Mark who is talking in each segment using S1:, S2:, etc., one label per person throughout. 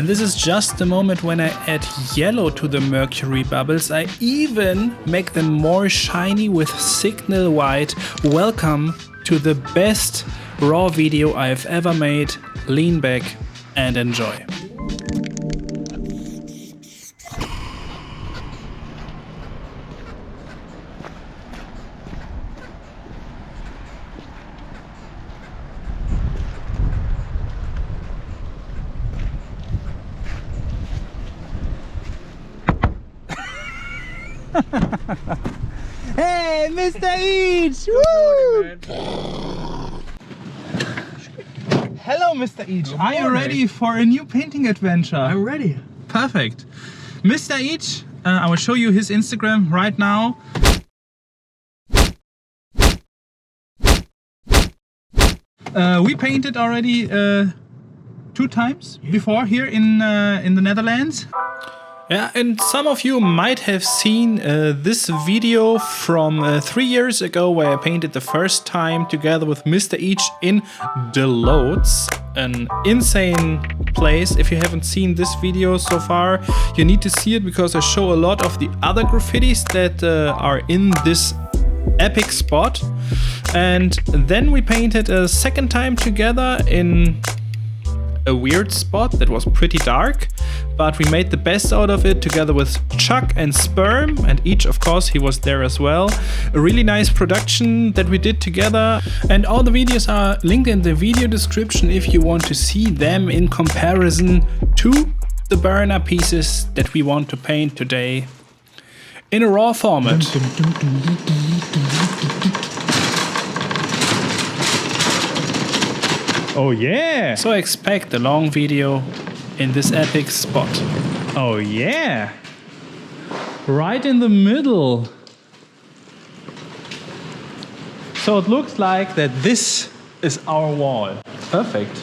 S1: And this is just the moment when I add yellow to the mercury bubbles. I even make them more shiny with signal white. Welcome to the best raw video I've ever made. Lean back and enjoy.
S2: Hey, Mr. EECH! Woo! Hello, Mr. EECH. Are you ready for a new painting adventure?
S3: I'm ready.
S2: Perfect. Mr. EECH, I will show you his Instagram right now. We painted already 2 times before here in the Netherlands.
S1: Yeah, and some of you might have seen this video from 3 years ago where I painted the first time together with Mr. EECH in the Loads, an insane place. If you haven't seen this video so far, you need to see it because I show a lot of the other graffitis that are in this epic spot. And then we painted a second time together in a weird spot that was pretty dark, but we made the best out of it together with Chuck and Sperm, and EECH, of course, he was there as well. A really nice production that we did together, and all the videos are linked in the video description if you want to see them in comparison to the burner pieces that we want to paint today in a raw format.
S2: Oh yeah!
S1: So expect a long video in this epic spot.
S2: Oh yeah! Right in the middle. So it looks like that this is our wall. Perfect.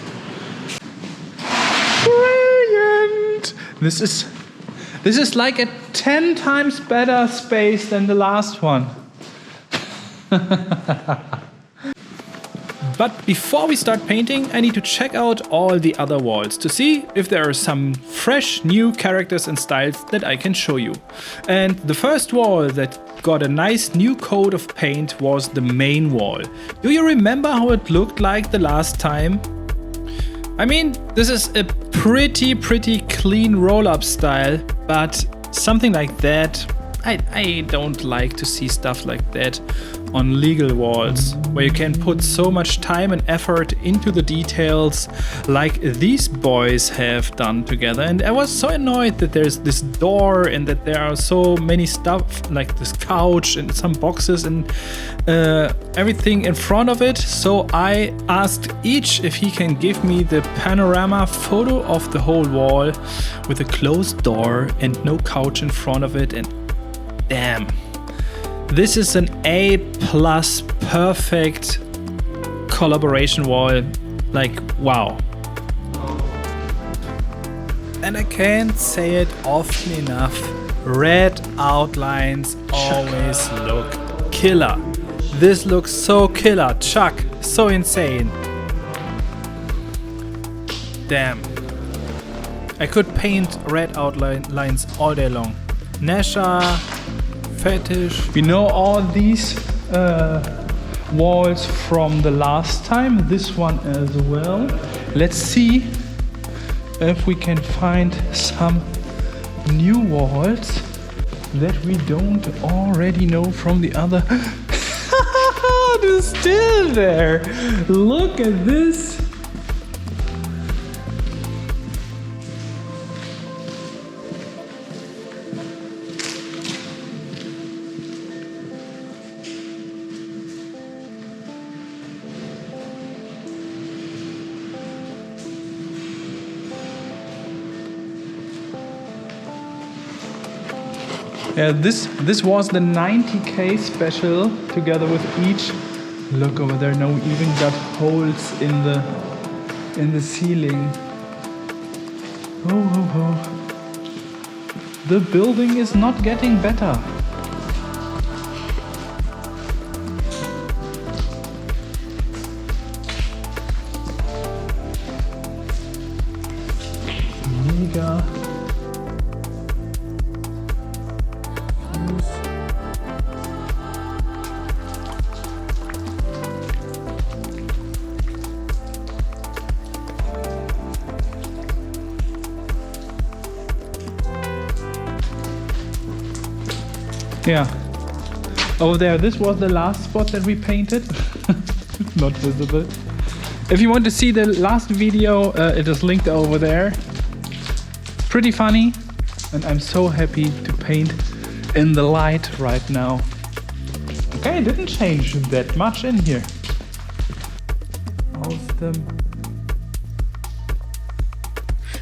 S2: Brilliant! This is like a 10 times better space than the last one.
S1: But before we start painting, I need to check out all the other walls to see if there are some fresh new characters and styles that I can show you. And the first wall that got a nice new coat of paint was the main wall. Do you remember how it looked like the last time? I mean, this is a pretty clean roll-up style, but something like that, I don't like to see stuff like that on legal walls, where you can put so much time and effort into the details like these boys have done together. And I was so annoyed that there's this door and that there are so many stuff like this couch and some boxes and everything in front of it. So I asked EECH if he can give me the panorama photo of the whole wall with a closed door and no couch in front of it, and damn. This is an A+ perfect collaboration wall, like wow. And I can't say it often enough, red outlines always look killer. This looks so killer, Chuck, so insane. Damn. I could paint red outlines all day long. Nasha, Fetish. We know all these walls from the last time, this one as well. Let's see if we can find some new walls that we don't already know from the other. They're still there. Look at this. Yeah, this was the 90K special together with EECH. Look over there, now we even got holes in the ceiling. Oh. The building is not getting better.
S2: bigger. Yeah. Over there, this was the last spot that we painted. Not visible. If you want to see the last video, it is linked over there. Pretty funny, and I'm so happy to paint in the light right now. Okay, it didn't change that much in here. All of them.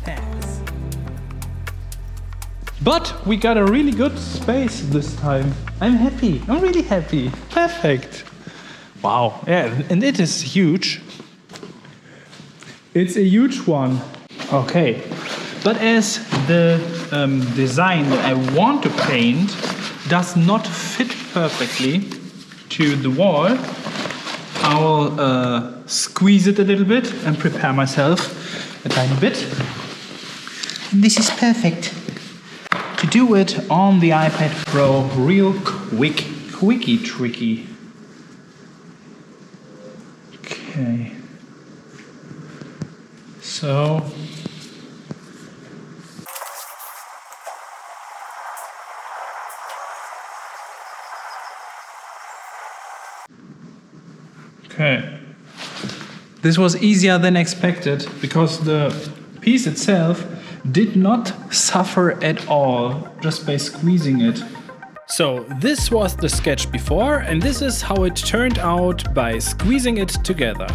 S2: Yes. But we got a really good space this time. I'm happy. I'm really happy. Perfect. Wow. Yeah, and it is huge. It's a huge one. Okay. But as the design that I want to paint does not fit perfectly to the wall, I will squeeze it a little bit and prepare myself a tiny bit. And this is perfect. To do it on the iPad Pro real quickie tricky. Okay. So okay. This was easier than expected because the piece itself did not suffer at all just by squeezing it.
S1: So this was the sketch before, and this is how it turned out by squeezing it together.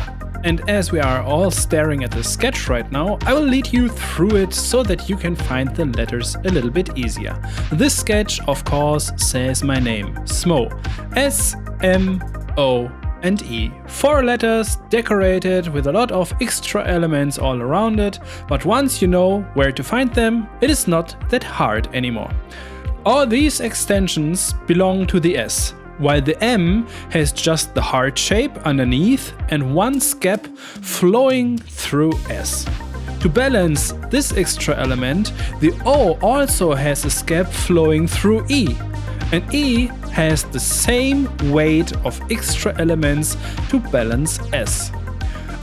S1: And as we are all staring at the sketch right now, I will lead you through it so that you can find the letters a little bit easier. This sketch, of course, says my name, Smoe. S-M-O and E. 4 letters decorated with a lot of extra elements all around it, but once you know where to find them, it is not that hard anymore. All these extensions belong to the S, while the M has just the heart shape underneath and one scap flowing through S. To balance this extra element, the O also has a scap flowing through E, and E has the same weight of extra elements to balance S.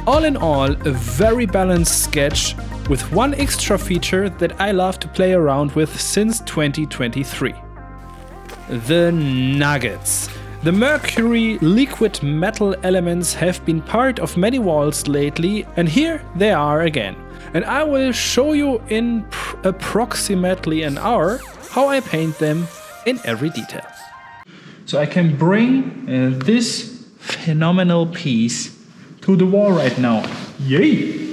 S1: All in all, a very balanced sketch with one extra feature that I love to play around with since 2023. The nuggets. The mercury liquid metal elements have been part of many walls lately, and here they are again. And I will show you in approximately an hour how I paint them in every detail.
S2: So I can bring this phenomenal piece to the wall right now. Yay!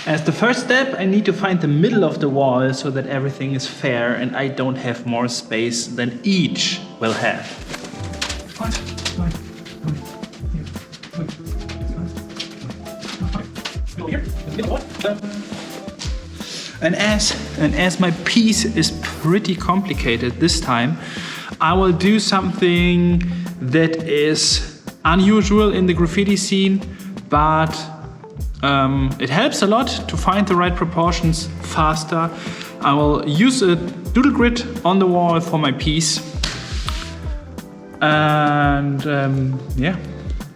S2: As the first step, I need to find the middle of the wall so that everything is fair and I don't have more space than each will have. And as my piece is pretty complicated this time, I will do something that is unusual in the graffiti scene, but it helps a lot to find the right proportions faster. I will use a doodle grid on the wall for my piece. And yeah,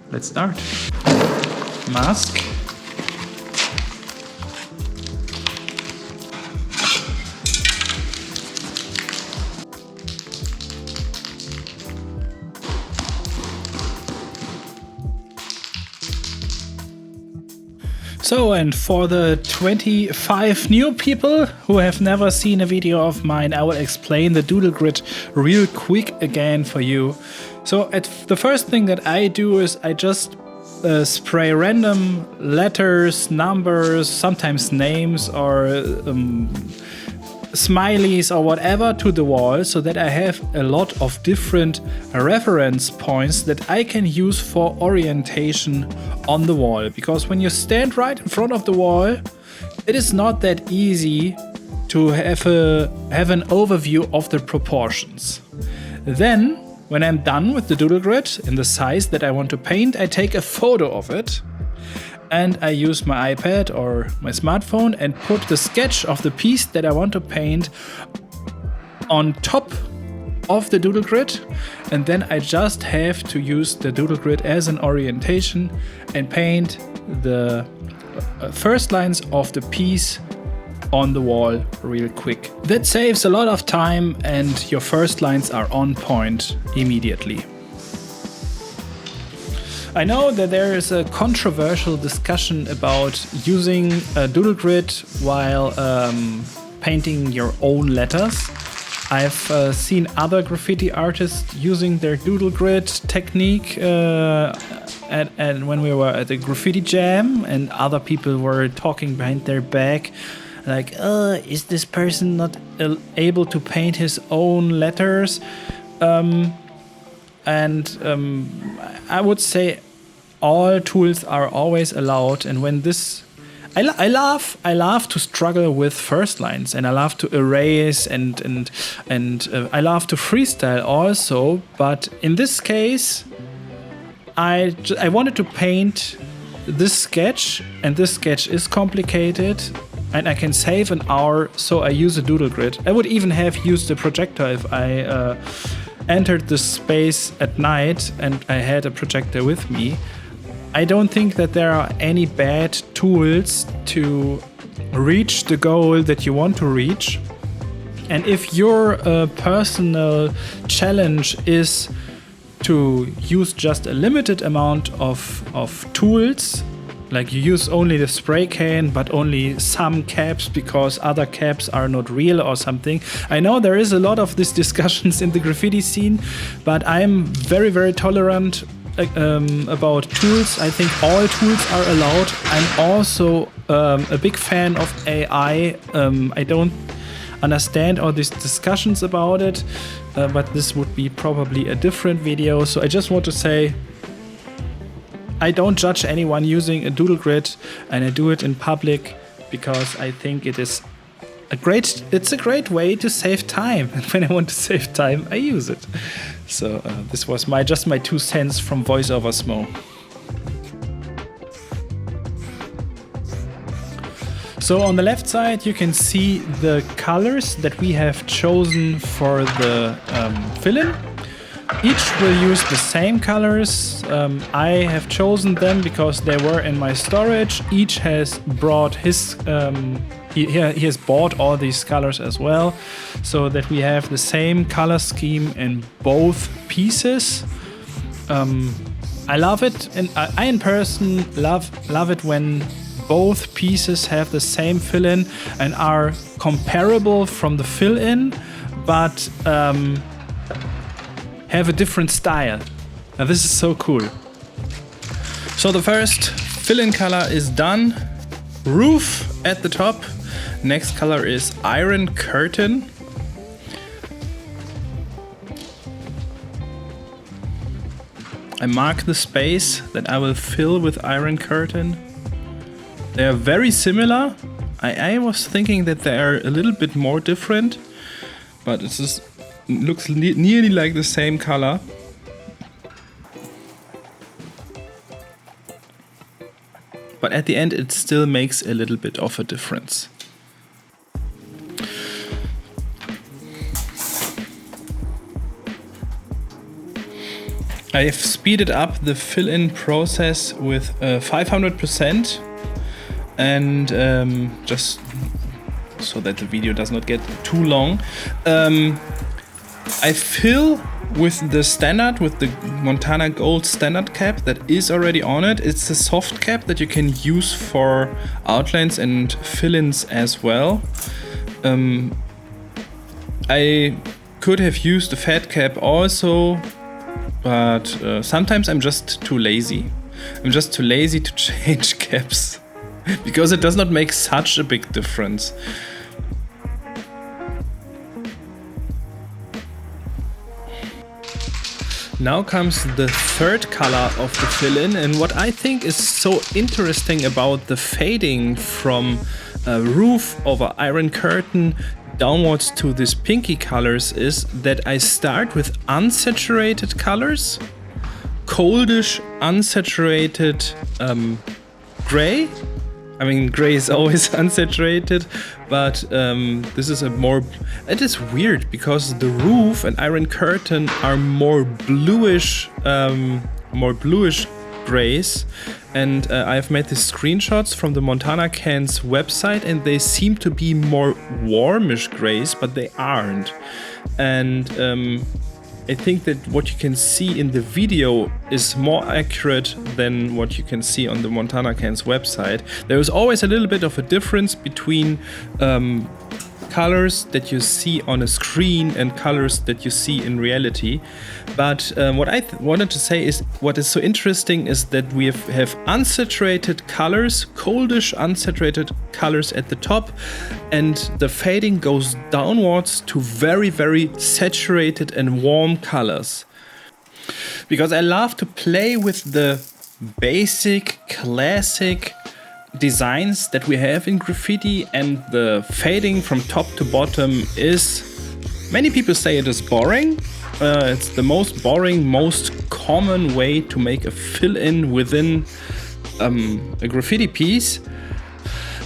S2: let's start. Mask.
S1: So, and for the 25 new people who have never seen a video of mine, I will explain the doodle grid real quick again for you. So the first thing that I do is I just spray random letters, numbers, sometimes names or smileys or whatever to the wall, so that I have a lot of different reference points that I can use for orientation on the wall. Because when you stand right in front of the wall, it is not that easy to have an overview of the proportions. Then, when I'm done with the doodle grid in the size that I want to paint, I take a photo of it. and I use my iPad or my smartphone and put the sketch of the piece that I want to paint on top of the doodle grid, and then I just have to use the doodle grid as an orientation and paint the first lines of the piece on the wall real quick. That saves a lot of time and your first lines are on point immediately. I know that there is a controversial discussion about using a doodle grid while painting your own letters. I've seen other graffiti artists using their doodle grid technique and when we were at the graffiti jam, and other people were talking behind their back like, is this person not able to paint his own letters? I would say all tools are always allowed, and when this I love to struggle with first lines, and I love to erase and I love to freestyle also. But in this case, I wanted to paint this sketch, and this sketch is complicated, and I can save an hour, so I use a doodle grid. I would even have used a projector if I entered the space at night and I had a projector with me. I don't think that there are any bad tools to reach the goal that you want to reach. And if your personal challenge is to use just a limited amount of tools, like you use only the spray can but only some caps because other caps are not real or something. I know there is a lot of these discussions in the graffiti scene, but I'm very, very tolerant about tools. I think all tools are allowed. I'm also a big fan of AI. I don't understand all these discussions about it, but this would be probably a different video. So I just want to say I don't judge anyone using a doodle grid, and I do it in public because I think it's a great way to save time. And when I want to save time, I use it. So this was just my 2 cents from voiceover Smoe. So on the left side, you can see the colors that we have chosen for the fill-in. Each will use the same colors. I have chosen them because they were in my storage. Each has brought his he has bought all these colors as well, so that we have the same color scheme in both pieces. I love it, and I in person love it when both pieces have the same fill-in and are comparable from the fill-in, but have a different style. Now this is so cool. So the first fill-in color is done. Roof at the top. Next color is iron curtain. I mark the space that I will fill with iron curtain. They are very similar. I was thinking that they are a little bit more different, but it looks nearly like the same color. But at the end it still makes a little bit of a difference. I have speeded up the fill-in process with 500%, and just so that the video does not get too long. I fill with the standard, with the Montana Gold standard cap that is already on it. It's a soft cap that you can use for outlines and fill-ins as well. I could have used a fat cap also, but sometimes I'm just too lazy. I'm just too lazy to change caps because it does not make such a big difference. Now comes the third color of the fill-in, and what I think is so interesting about the fading from roof over iron curtain downwards to these pinky colors is that I start with unsaturated colors, coldish unsaturated gray. I mean, gray is always unsaturated, but this is a more... It is weird because the roof and iron curtain are more bluish grays. And I've made the screenshots from the Montana Cans website, and they seem to be more warmish grays, but they aren't. And I think that what you can see in the video is more accurate than what you can see on the Montana Cans website. There is always a little bit of a difference between colors that you see on a screen and colors that you see in reality. But what I wanted to say is, what is so interesting is that we have unsaturated colors, coldish unsaturated colors at the top, and the fading goes downwards to very, very saturated and warm colors. Because I love to play with the basic, classic designs that we have in graffiti, and the fading from top to bottom is, many people say it is boring. It's the most boring, most common way to make a fill-in within a graffiti piece.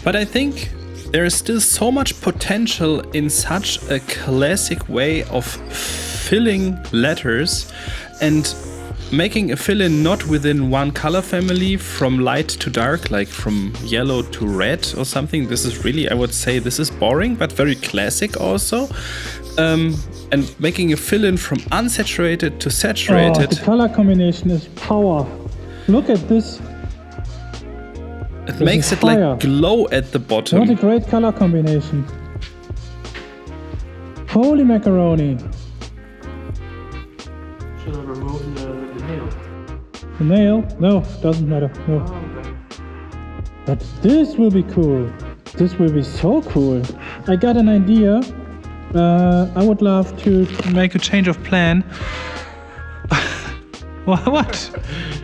S1: But I think there is still so much potential in such a classic way of filling letters and making a fill-in not within one color family from light to dark, like from yellow to red or something. This is really, I would say, this is boring, but very classic also. And making a fill-in from unsaturated to saturated.
S2: Oh, the color combination is power. Look at this.
S1: It makes it like glow at the bottom.
S2: What a great color combination. Holy macaroni.
S3: Should I remove the nail?
S2: The nail? No, doesn't matter. No.
S3: Oh, okay.
S2: But this will be cool. This will be so cool. I got an idea. I would love to make a change of plan. What?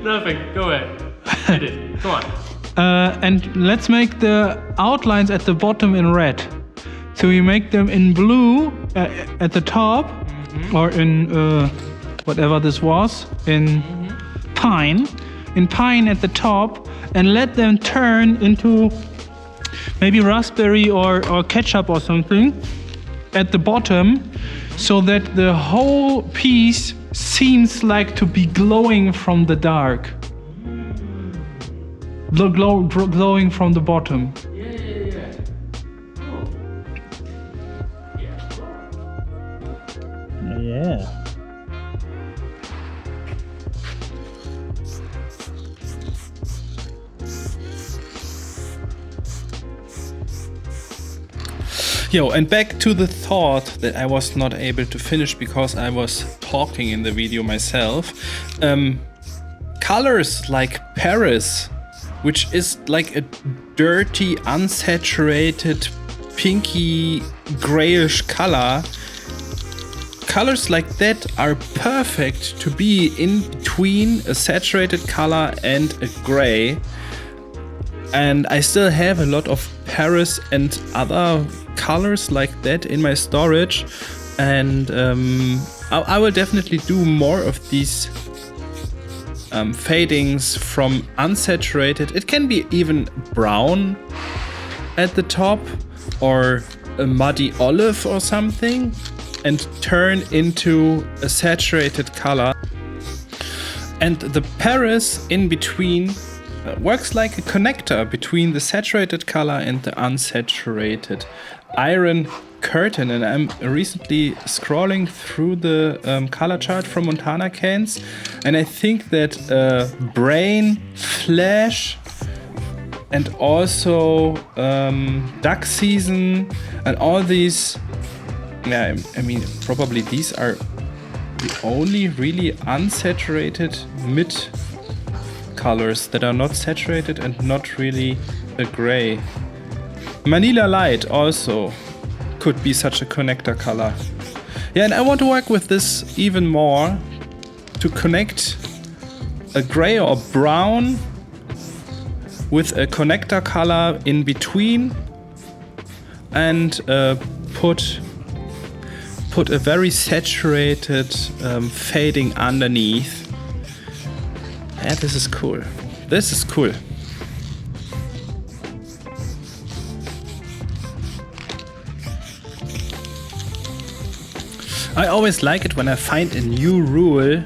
S3: Nothing. Go ahead. Hit it. Come on.
S2: And let's make the outlines at the bottom in red. So we make them in blue at the top, or in whatever this was, in pine. In pine at the top, and let them turn into maybe raspberry or ketchup or something at the bottom, so that the whole piece seems like to be glowing from the dark. Glowing from the bottom.
S3: Yeah. Cool.
S2: Yeah.
S1: Yo, and back to the thought that I was not able to finish because I was talking in the video myself. Colors like Paris, which is like a dirty, unsaturated, pinky, grayish color. Colors like that are perfect to be in between a saturated color and a gray. And I still have a lot of Paris and other colors like that in my storage, and I will definitely do more of these fadings from unsaturated. It can be even brown at the top or a muddy olive or something, and turn into a saturated color. And the Paris in between works like a connector between the saturated color and the unsaturated iron curtain. And I'm recently scrolling through the color chart from Montana Cans, and I think that brain, flash, and also duck season and all these, yeah, I mean, probably these are the only really unsaturated mid colors that are not saturated and not really a gray. Manila Light also could be such a connector color. Yeah, and I want to work with this even more to connect a gray or brown with a connector color in between, and put a very saturated fading underneath. Yeah, this is cool. This is cool. I always like it when I find a new rule.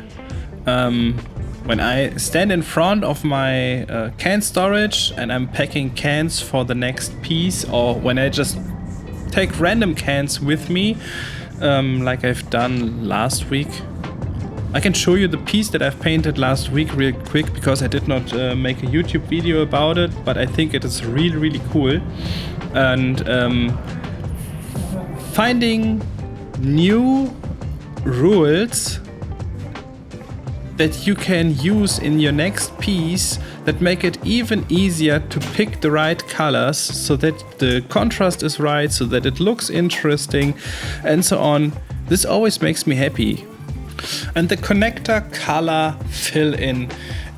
S1: When I stand in front of my can storage and I'm packing cans for the next piece, or when I just take random cans with me, like I've done last week. I can show you the piece that I've painted last week real quick because I did not make a YouTube video about it, but I think it is really, really cool. And finding new rules that you can use in your next piece that make it even easier to pick the right colors so that the contrast is right, so that it looks interesting, and so on. This always makes me happy. And the connector color fill-in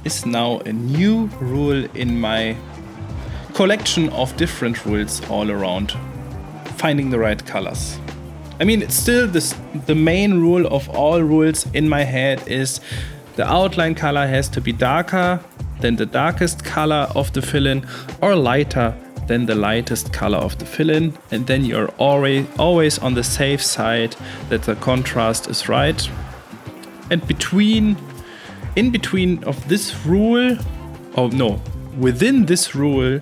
S1: is now a new rule in my collection of different rules all around finding the right colors. I mean, it's still the main rule of all rules in my head is the outline color has to be darker than the darkest color of the fill-in or lighter than the lightest color of the fill-in, and then you're always on the safe side that the contrast is right. And in between of this rule, within this rule,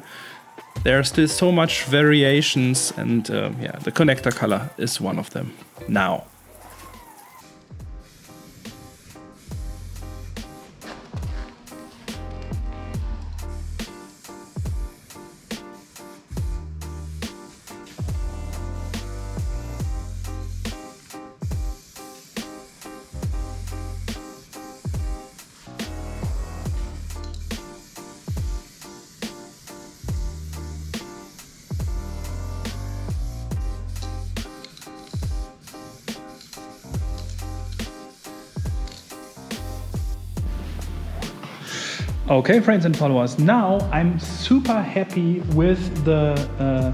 S1: there are still so much variations, and the connector color is one of them now.
S2: Okay, friends and followers, now I'm super happy with the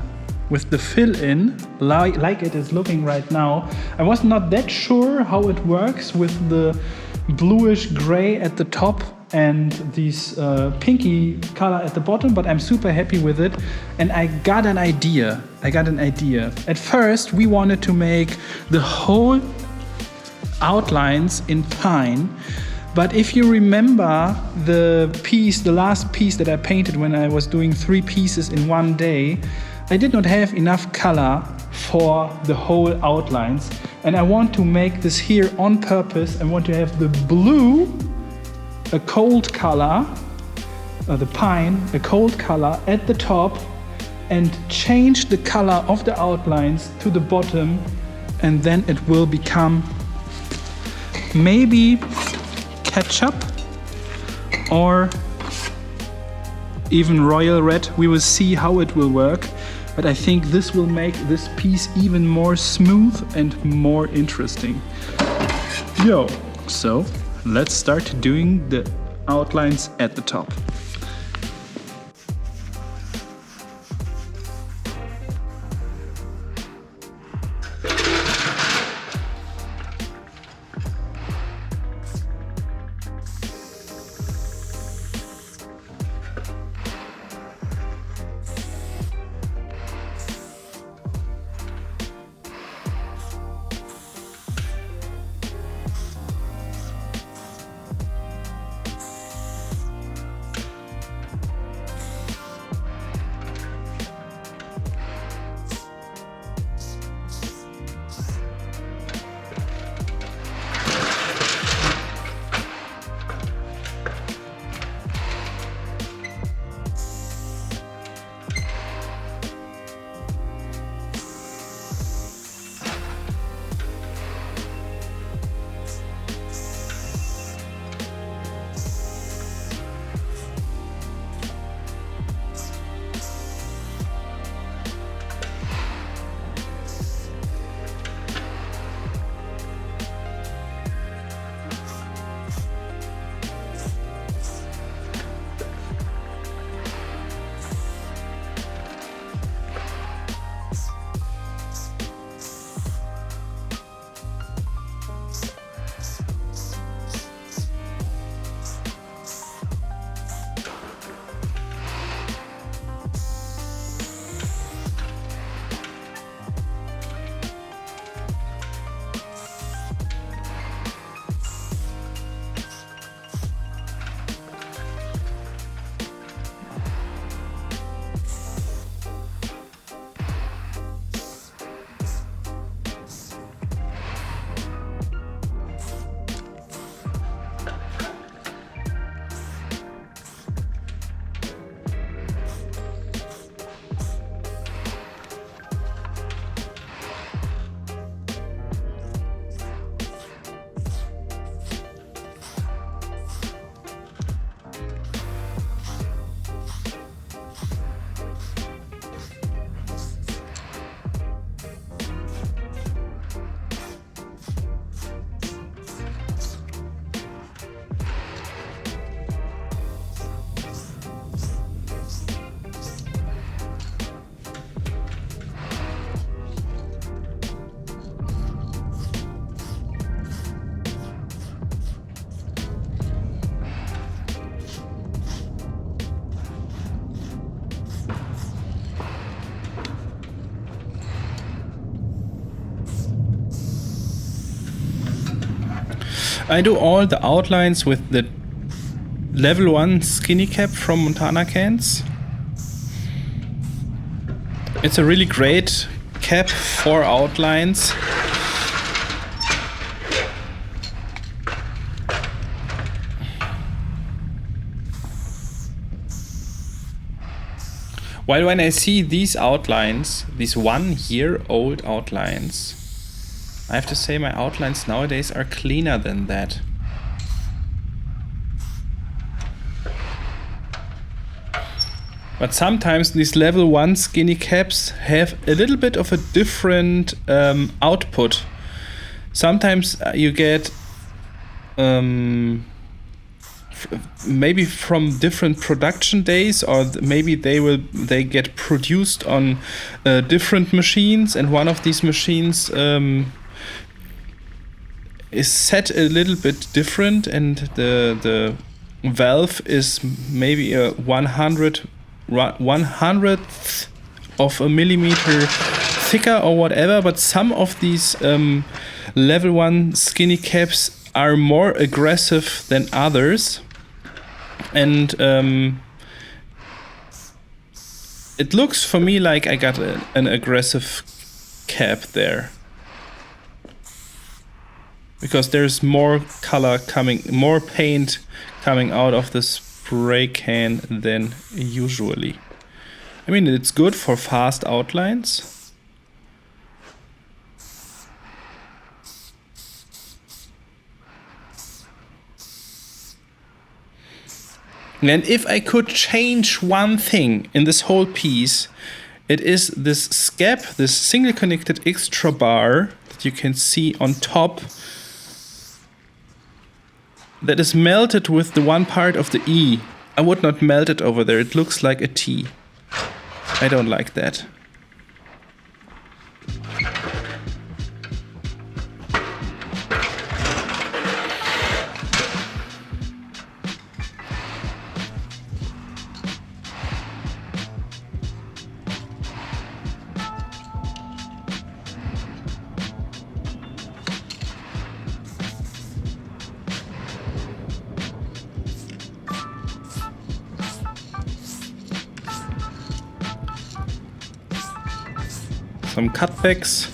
S2: fill-in, like it is looking right now. I was not that sure how it works with the bluish gray at the top and this pinky color at the bottom, but I'm super happy with it. And I got an idea. At first, we wanted to make the whole outlines in pine. But if you remember the last piece that I painted when I was doing 3 pieces in one day, I did not have enough color for the whole outlines. And I want to make this here on purpose. I want to have the blue, a cold color, the pine, a cold color at the top, and change the color of the outlines to the bottom, and then it will become maybe ketchup or even royal red. We will see how it will work, but I think this will make this piece even more smooth and more interesting. So let's start doing the outlines at the top.
S1: I do all the outlines with the level 1 skinny cap from Montana cans. It's a really great cap for outlines. While when I see these outlines, these 1 year old outlines, I have to say my outlines nowadays are cleaner than that. But sometimes these level 1 skinny caps have a little bit of a different output. Sometimes you get maybe from different production days, or maybe they get produced on different machines, and one of these machines is set a little bit different, and the valve is maybe a 100th of a millimeter thicker or whatever. But some of these level 1 skinny caps are more aggressive than others. And it looks for me like I got an aggressive cap there. Because there's more color coming, more paint coming out of the spray can than usually. I mean, it's good for fast outlines. And if I could change one thing in this whole piece, it is this scap, this single connected extra bar that you can see on top, that is melted with the one part of the E. I would not melt it over there, it looks like a T. I don't like that. Some cutbacks.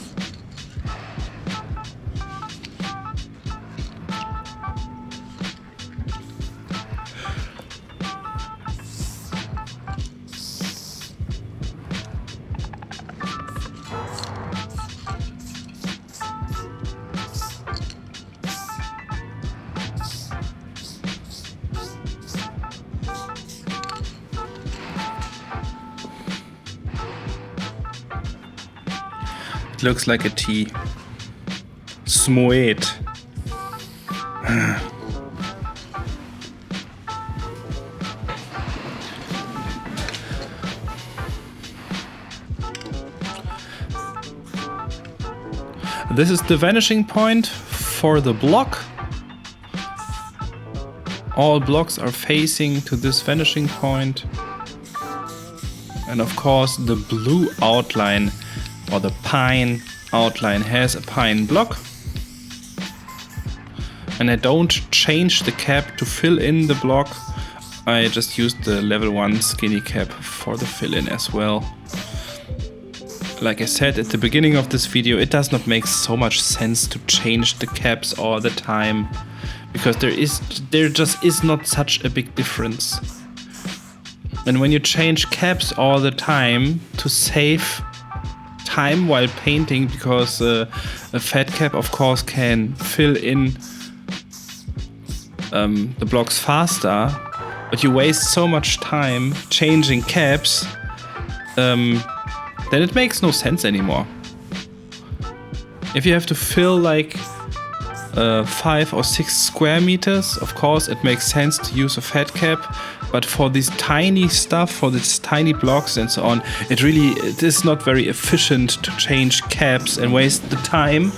S1: It looks like a T. Smoe. This is the vanishing point for the block. All blocks are facing to this vanishing point. And of course the blue outline, or the pine outline, has a pine block. And I don't change the cap to fill in the block. I just use the level 1 skinny cap for the fill-in as well. Like I said at the beginning of this video, it does not make so much sense to change the caps all the time, because there just is not such a big difference. And when you change caps all the time to save time while painting, because a fat cap of course can fill in the blocks faster, but you waste so much time changing caps, then it makes no sense anymore. If you have to fill like 5 or 6 square meters, of course it makes sense to use a fat cap, but for this tiny stuff, for these tiny blocks and so on, it is not very efficient to change caps and waste the time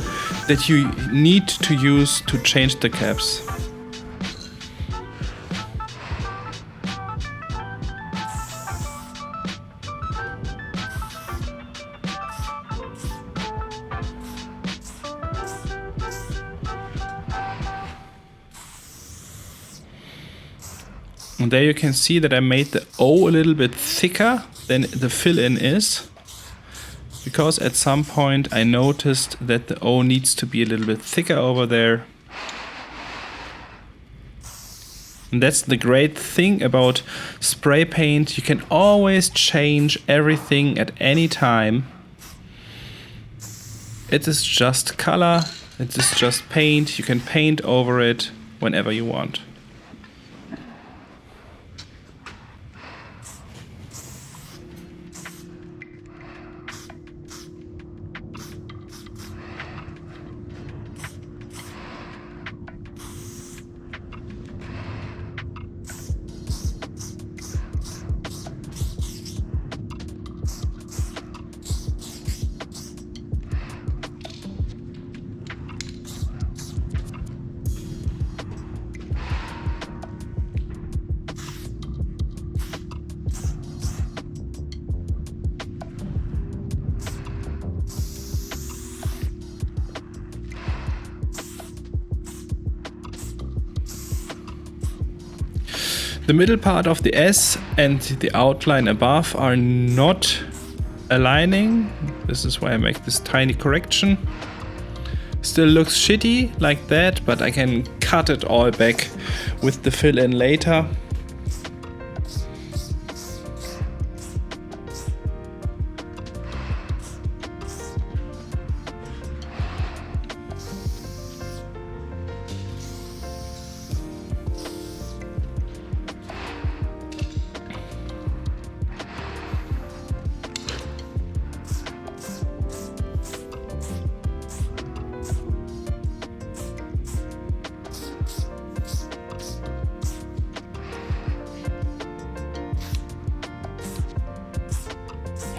S1: that you need to use to change the caps. And there you can see that I made the O a little bit thicker than the fill-in is, because at some point I noticed that the O needs to be a little bit thicker over there. And that's the great thing about spray paint. You can always change everything at any time. It is just color, it is just paint. You can paint over it whenever you want. The middle part of the S and the outline above are not aligning. This is why I make this tiny correction. Still looks shitty like that, but I can cut it all back with the fill-in later.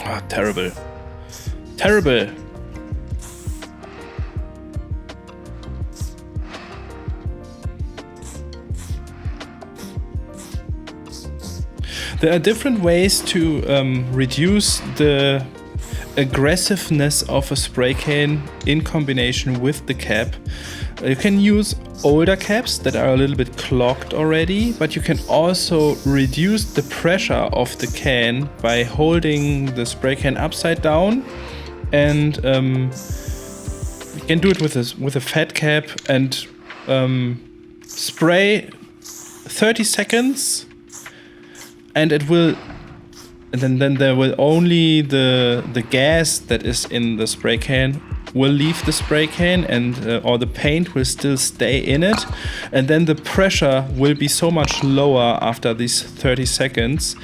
S1: Ah, terrible. Terrible. There are different ways to reduce the aggressiveness of a spray can in combination with the cap. You can use older caps that are a little bit clogged already, but you can also reduce the pressure of the can by holding the spray can upside down, and you can do it with a fat cap and spray 30 seconds, and it will. And then there will only the gas that is in the spray can will leave the spray can, and or the paint will still stay in it, and then the pressure will be so much lower after these 30 seconds.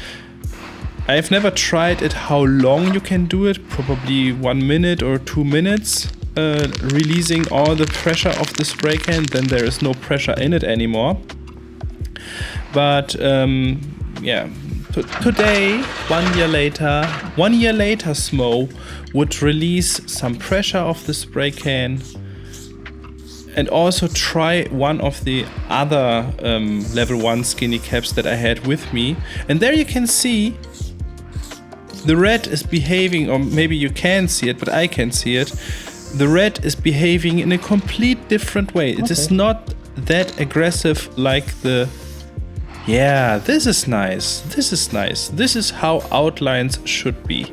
S1: I've never tried it how long you can do it, probably 1 minute or 2 minutes, releasing all the pressure of the spray can, then there is no pressure in it anymore. But yeah. Today, 1 year later, Smoe would release some pressure of the spray can and also try one of the other level 1 skinny caps that I had with me. And there you can see the red is behaving, or maybe you can't see it, but I can see it. The red is behaving in a complete different way. It is not that aggressive like the... Yeah, this is nice. This is nice. This is how outlines should be.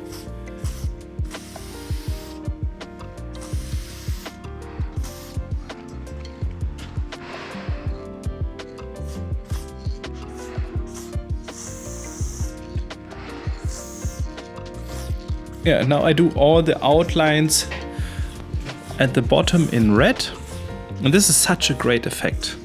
S1: Yeah, now I do all the outlines at the bottom in red. And this is such a great effect.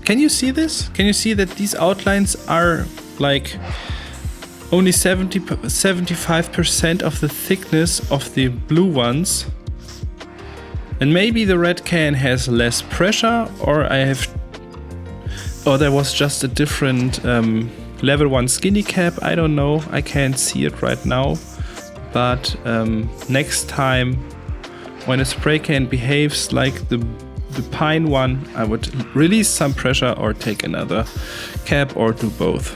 S1: Can you see this? Can you see that these outlines are like only 75% of the thickness of the blue ones? And maybe the red can has less pressure, or there was just a different level 1 skinny cap. I don't know. I can't see it right now. But next time when a spray can behaves like the pine one, I would release some pressure or take another cap or do both.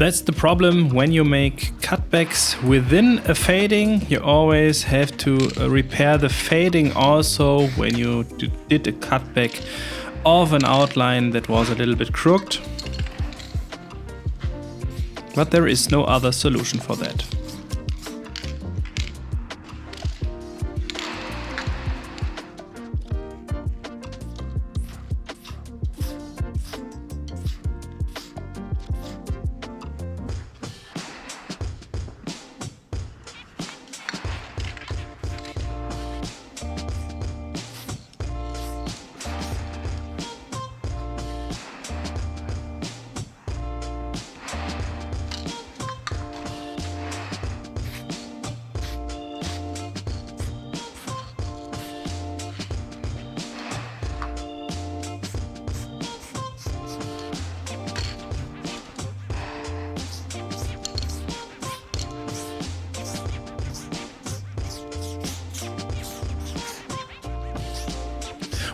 S1: That's the problem when you make cutbacks within a fading. You always have to repair the fading also when you did a cutback of an outline that was a little bit crooked. But there is no other solution for that.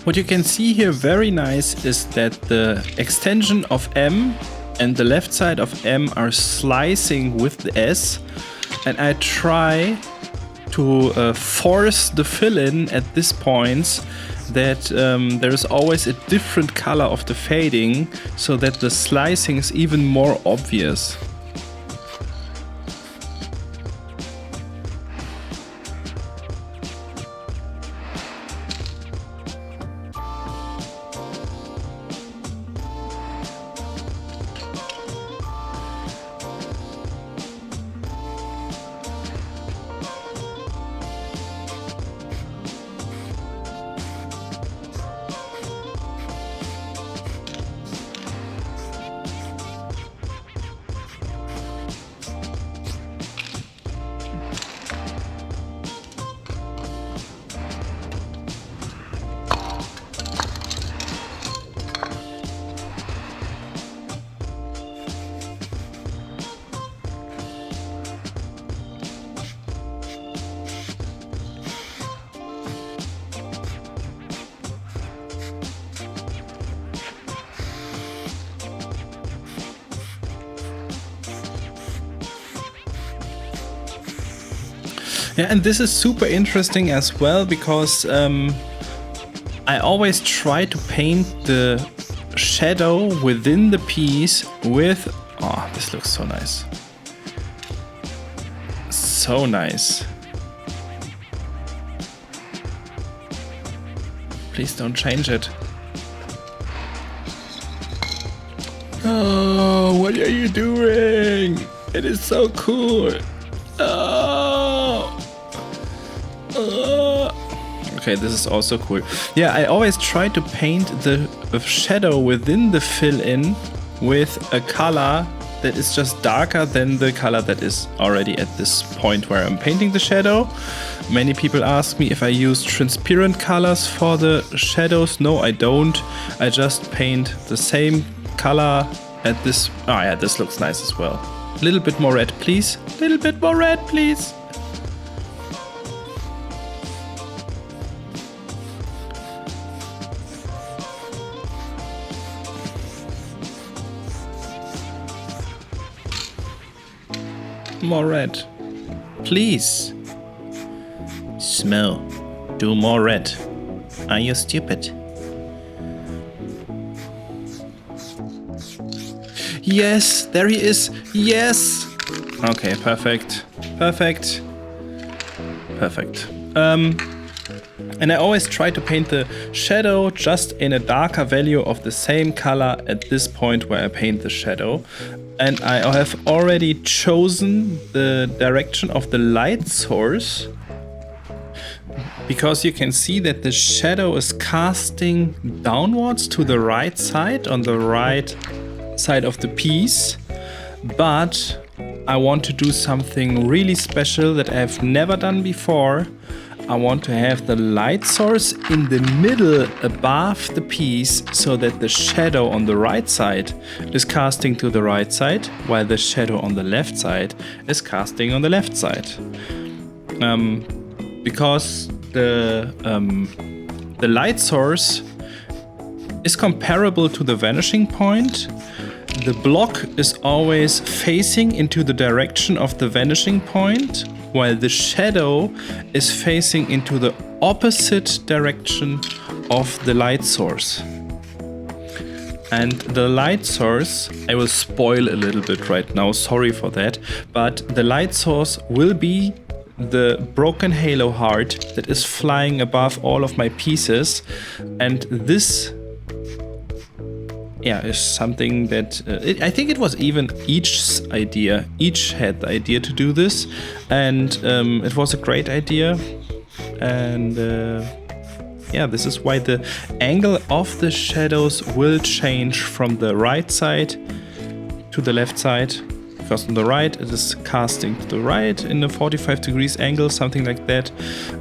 S1: What you can see here very nice is that the extension of M and the left side of M are slicing with the S, and I try to force the fill-in at this point that there is always a different color of the fading so that the slicing is even more obvious. Yeah, and this is super interesting as well because I always try to paint the shadow within the piece with... Oh, this looks so nice. So nice. Please don't change it. Oh, what are you doing? It is so cool. Oh. Okay, this is also cool. Yeah, I always try to paint the shadow within the fill-in with a color that is just darker than the color that is already at this point where I'm painting the shadow. Many people ask me if I use transparent colors for the shadows. No, I don't. I just paint the same color at this. Oh yeah, this looks nice as well. A little bit more red, please. A little bit more red, please. More red. Please. Smoe, do more red. Are you stupid? Yes, there he is. Yes. Okay, perfect. Perfect. Perfect. And I always try to paint the shadow just in a darker value of the same color at this point where I paint the shadow. And I have already chosen the direction of the light source because you can see that the shadow is casting downwards to the right side, on the right side of the piece. But I want to do something really special that I've never done before. I want to have the light source in the middle above the piece so that the shadow on the right side is casting to the right side, while the shadow on the left side is casting on the left side. Because the light source is comparable to the vanishing point, the block is always facing into the direction of the vanishing point, while the shadow is facing into the opposite direction of the light source. And the light source, I will spoil a little bit right now, sorry for that, but the light source will be the broken halo heart that is flying above all of my pieces. And this is something that I think it was even EECH's idea. EECH had the idea to do this, and it was a great idea. And this is why the angle of the shadows will change from the right side to the left side. Because on the right it is casting to the right in a 45 degrees angle, something like that.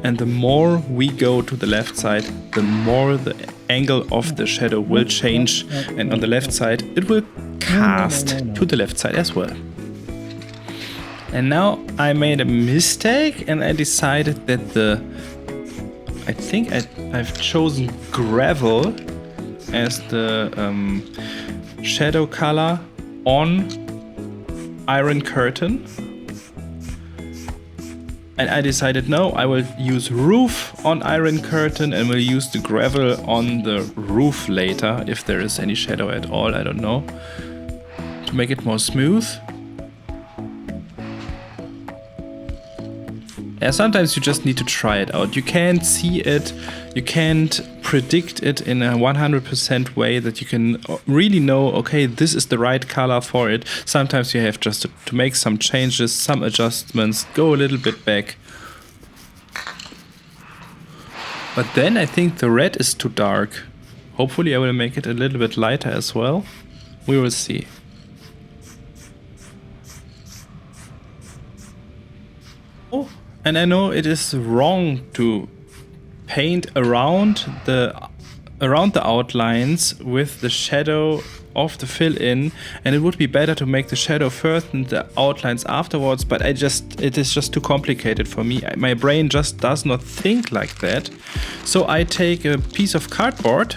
S1: And the more we go to the left side, the more the angle of the shadow will change. And on the left side, it will cast to the left side as well. And now I made a mistake and I decided that I think I've chosen gravel as the shadow color on Iron Curtain, and I decided no, I will use roof on Iron Curtain and will use the gravel on the roof later, if there is any shadow at all, I don't know, to make it more smooth. Yeah, sometimes you just need to try it out. You can't see it, you can't predict it in a 100% way that you can really know, okay, this is the right color for it. Sometimes you have just to make some changes, some adjustments, go a little bit back. But then I think the red is too dark. Hopefully I will make it a little bit lighter as well. We will see. Oh. And I know it is wrong to paint around the outlines with the shadow of the fill-in, and it would be better to make the shadow first and the outlines afterwards, but it is just too complicated for me. My brain just does not think like that. So I take a piece of cardboard,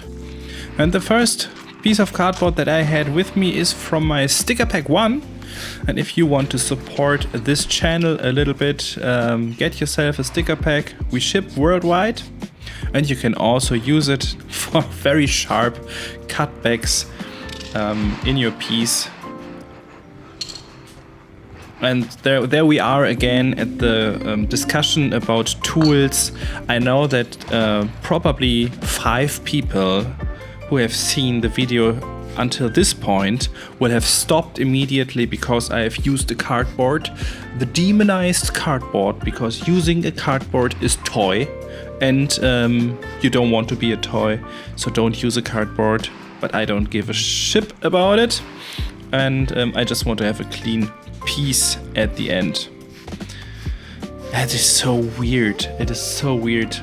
S1: and the first piece of cardboard that I had with me is from my sticker pack 1. And if you want to support this channel a little bit, get yourself a sticker pack. We ship worldwide, and you can also use it for very sharp cutbacks in your piece. And there we are again at the discussion about tools. I know that probably 5 people who have seen the video until this point will have stopped immediately because I have used a cardboard, the demonized cardboard, because using a cardboard is toy, and you don't want to be a toy, so don't use a cardboard. But I don't give a shit about it, and I just want to have a clean piece at the end. That is so weird. It is so weird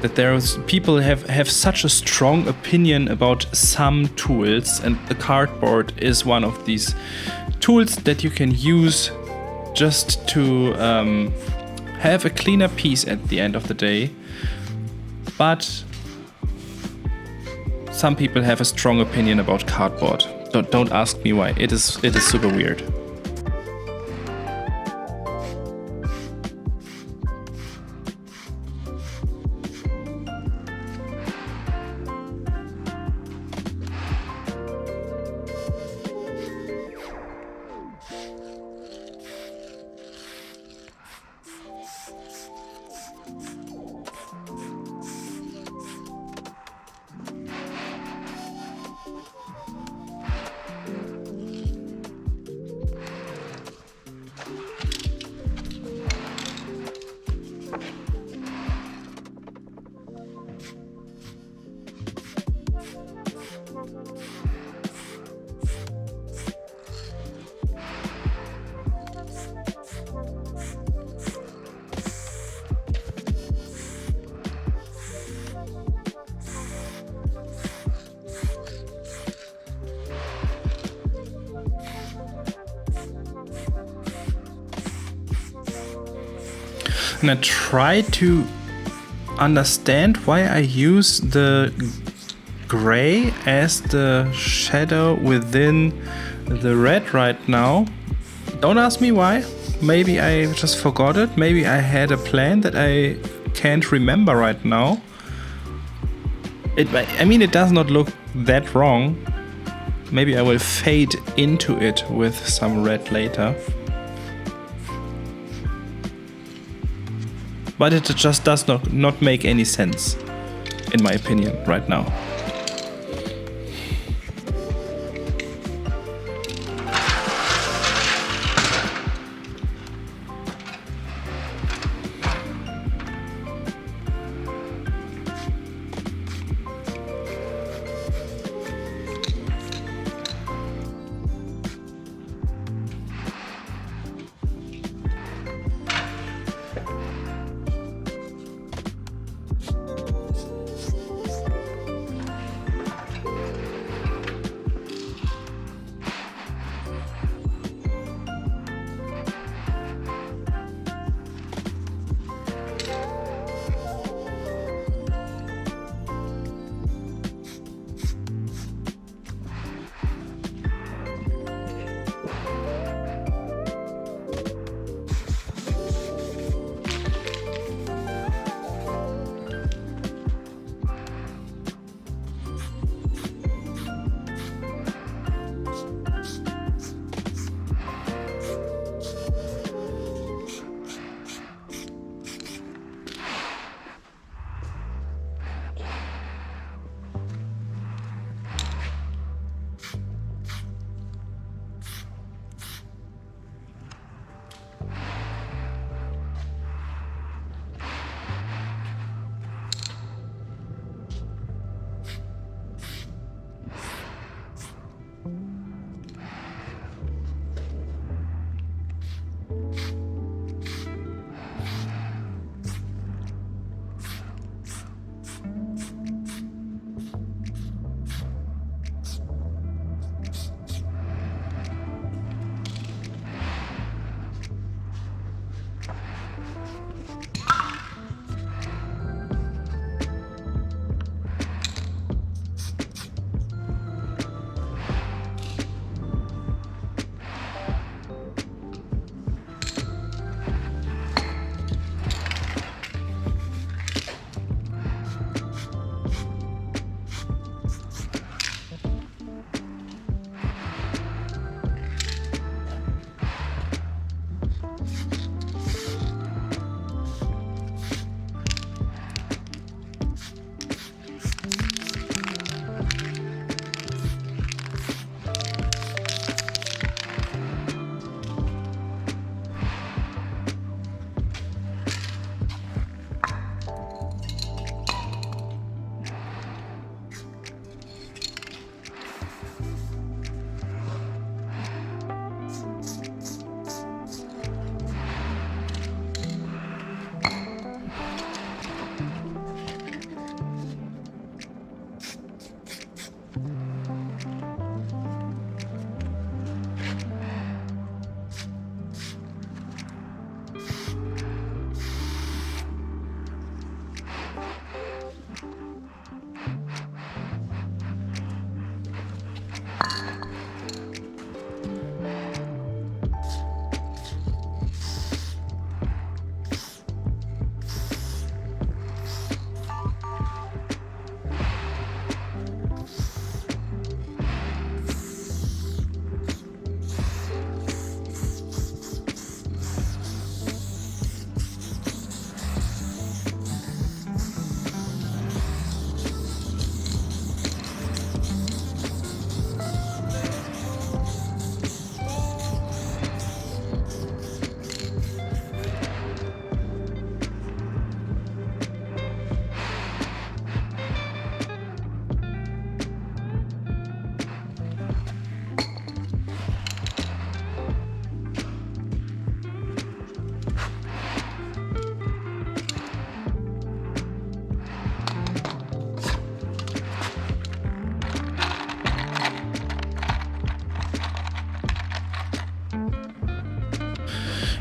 S1: that people have such a strong opinion about some tools, and the cardboard is one of these tools that you can use just to have a cleaner piece at the end of the day. But some people have a strong opinion about cardboard. Don't ask me why. It is super weird. And I try to understand why I use the gray as the shadow within the red right now. Don't ask me why. Maybe I just forgot it. Maybe I had a plan that I can't remember right now. I mean, it does not look that wrong. Maybe I will fade into it with some red later. But it just does not make any sense, in my opinion, right now.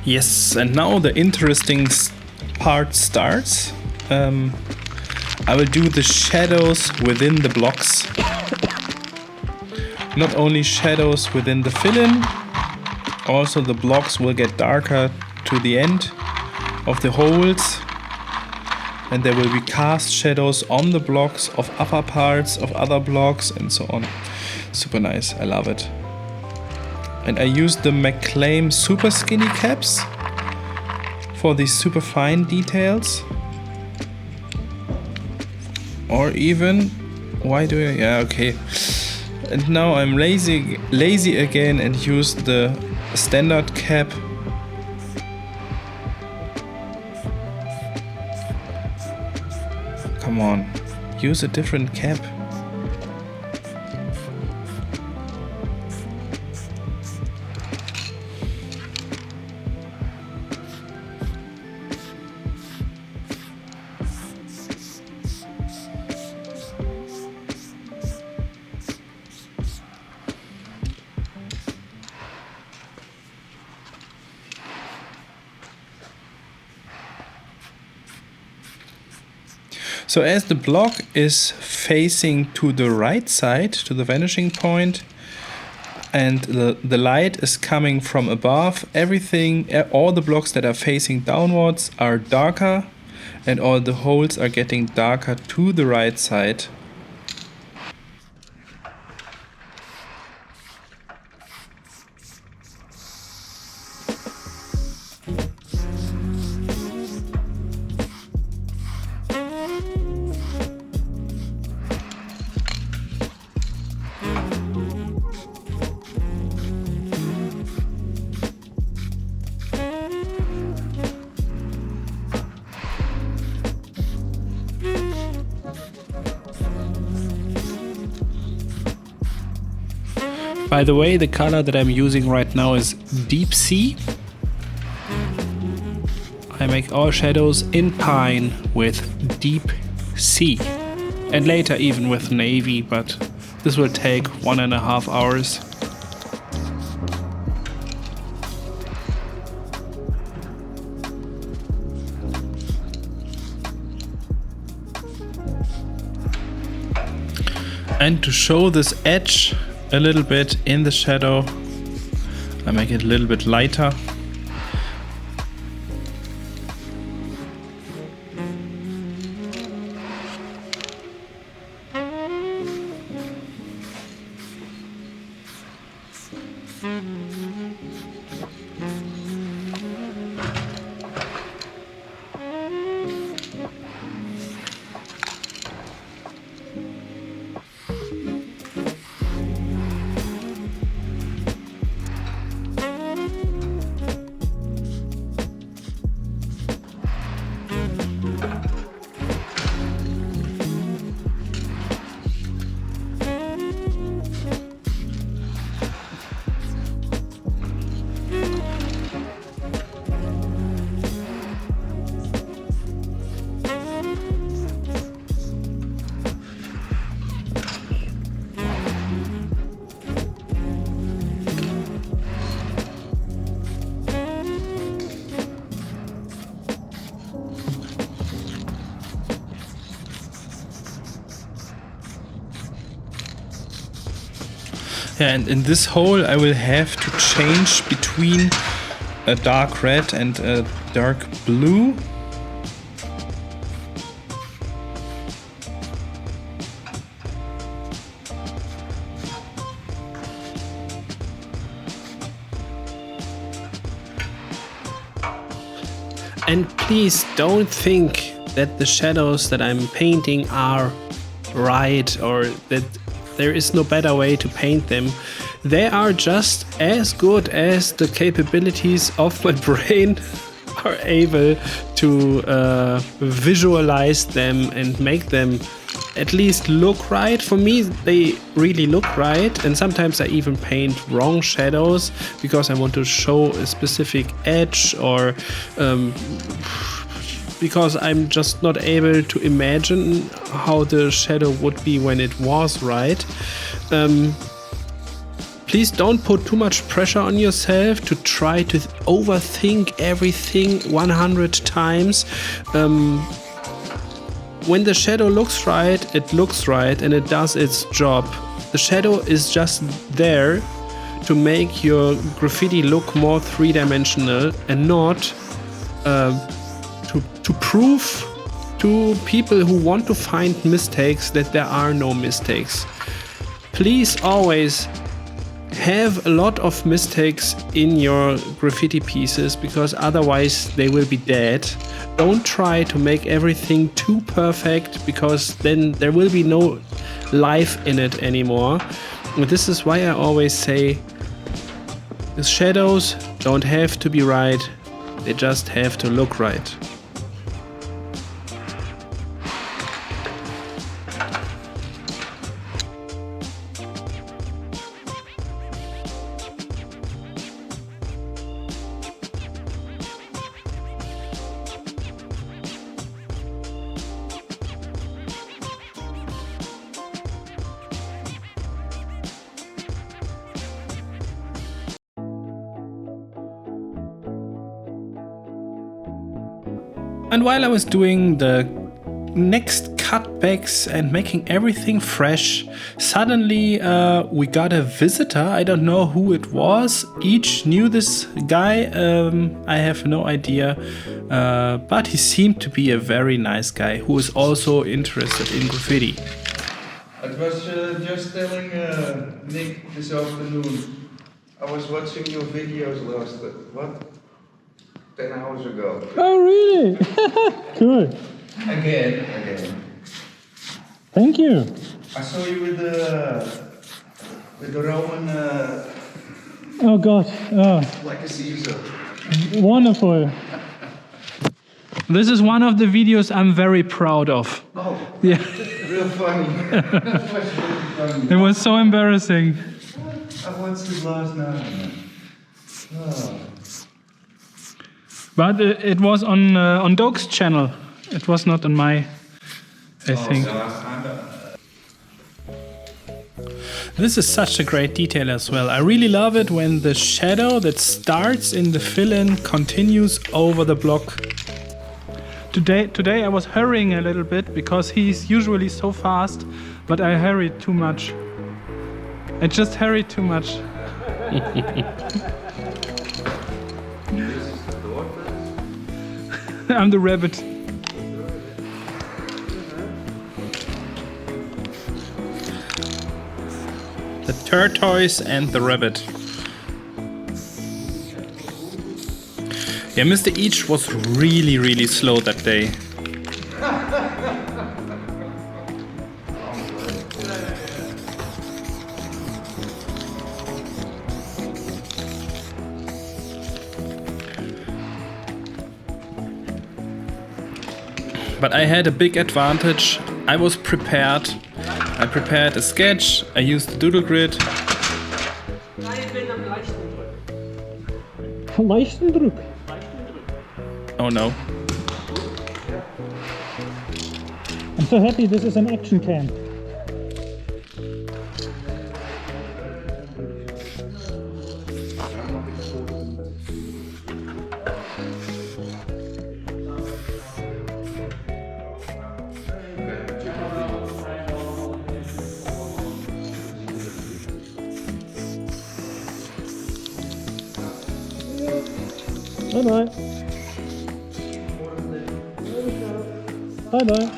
S1: Yes, and now the interesting part starts. I will do the shadows within the blocks. Not only shadows within the fill-in, also the blocks will get darker to the end of the holes, and there will be cast shadows on the blocks of upper parts of other blocks and so on. Super nice, I love it. And I use the McClaim super skinny caps for these super fine details. Or even, why do I, yeah, okay. And now I'm lazy again and use the standard cap. Come on, use a different cap. So as the block is facing to the right side, to the vanishing point, and the light is coming from above, all the blocks that are facing downwards are darker, and all the holes are getting darker to the right side. By the way, the color that I'm using right now is Deep Sea. I make all shadows in pine with Deep Sea. And later even with navy, but this will take 1.5 hours. And to show this edge a little bit in the shadow, I make it a little bit lighter. Yeah, and in this hole I will have to change between a dark red and a dark blue. And please don't think that the shadows that I'm painting are right or that there is no better way to paint them. They are just as good as the capabilities of my brain are able to visualize them and make them at least look right. For me, they really look right, and sometimes I even paint wrong shadows because I want to show a specific edge or because I'm just not able to imagine how the shadow would be when it was right. Please don't put too much pressure on yourself to try to overthink everything 100 times. when the shadow looks right, it looks right and it does its job. The shadow is just there to make your graffiti look more three-dimensional and not to prove to people who want to find mistakes that there are no mistakes. Please always have a lot of mistakes in your graffiti pieces, because otherwise they will be dead. Don't try to make everything too perfect, because then there will be no life in it anymore. And this is why I always say the shadows don't have to be right, they just have to look right. And while I was doing the next cutbacks and making everything fresh, suddenly we got a visitor. I don't know who it was. EECH knew this guy. I have no idea. But he seemed to be a very nice guy who is also interested in graffiti.
S4: I was just telling Nick this afternoon. I was watching your videos last, 10 hours ago.
S2: Oh, really? Cool.
S4: Again.
S2: Thank you.
S4: I saw you with the Roman
S2: Oh God. Oh,
S4: like a Caesar.
S2: wonderful. This is one of the videos I'm very proud of.
S4: Oh,
S2: Yeah,
S4: real funny. That was really funny.
S2: it was so embarrassing.
S4: I watched it last night. Oh.
S2: But it was on Doke's channel. It was not on my, I think.
S1: This is such a great detail as well. I really love it when the shadow that starts in the fill-in continues over the block.
S2: Today I was hurrying a little bit because he's usually so fast, but I hurried too much. I just hurried too much. I'm the rabbit.
S1: The tortoise and the rabbit. Yeah, Mr. EECH was really slow that day. But I had a big advantage. I was prepared. I prepared a sketch. I used the doodle grid.
S2: Leichtendruck.
S1: Oh no.
S2: I'm so happy this is an action cam. Bye bye. Bye bye.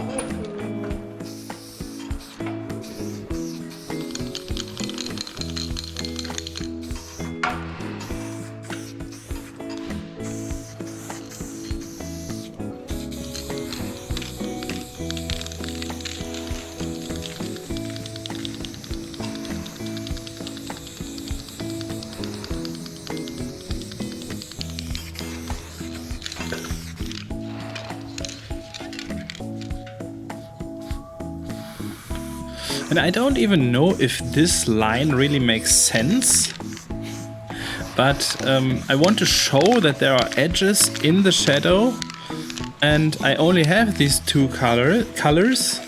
S1: And I don't even know if this line really makes sense, but I want to show that there are edges in the shadow, and I only have these two colors,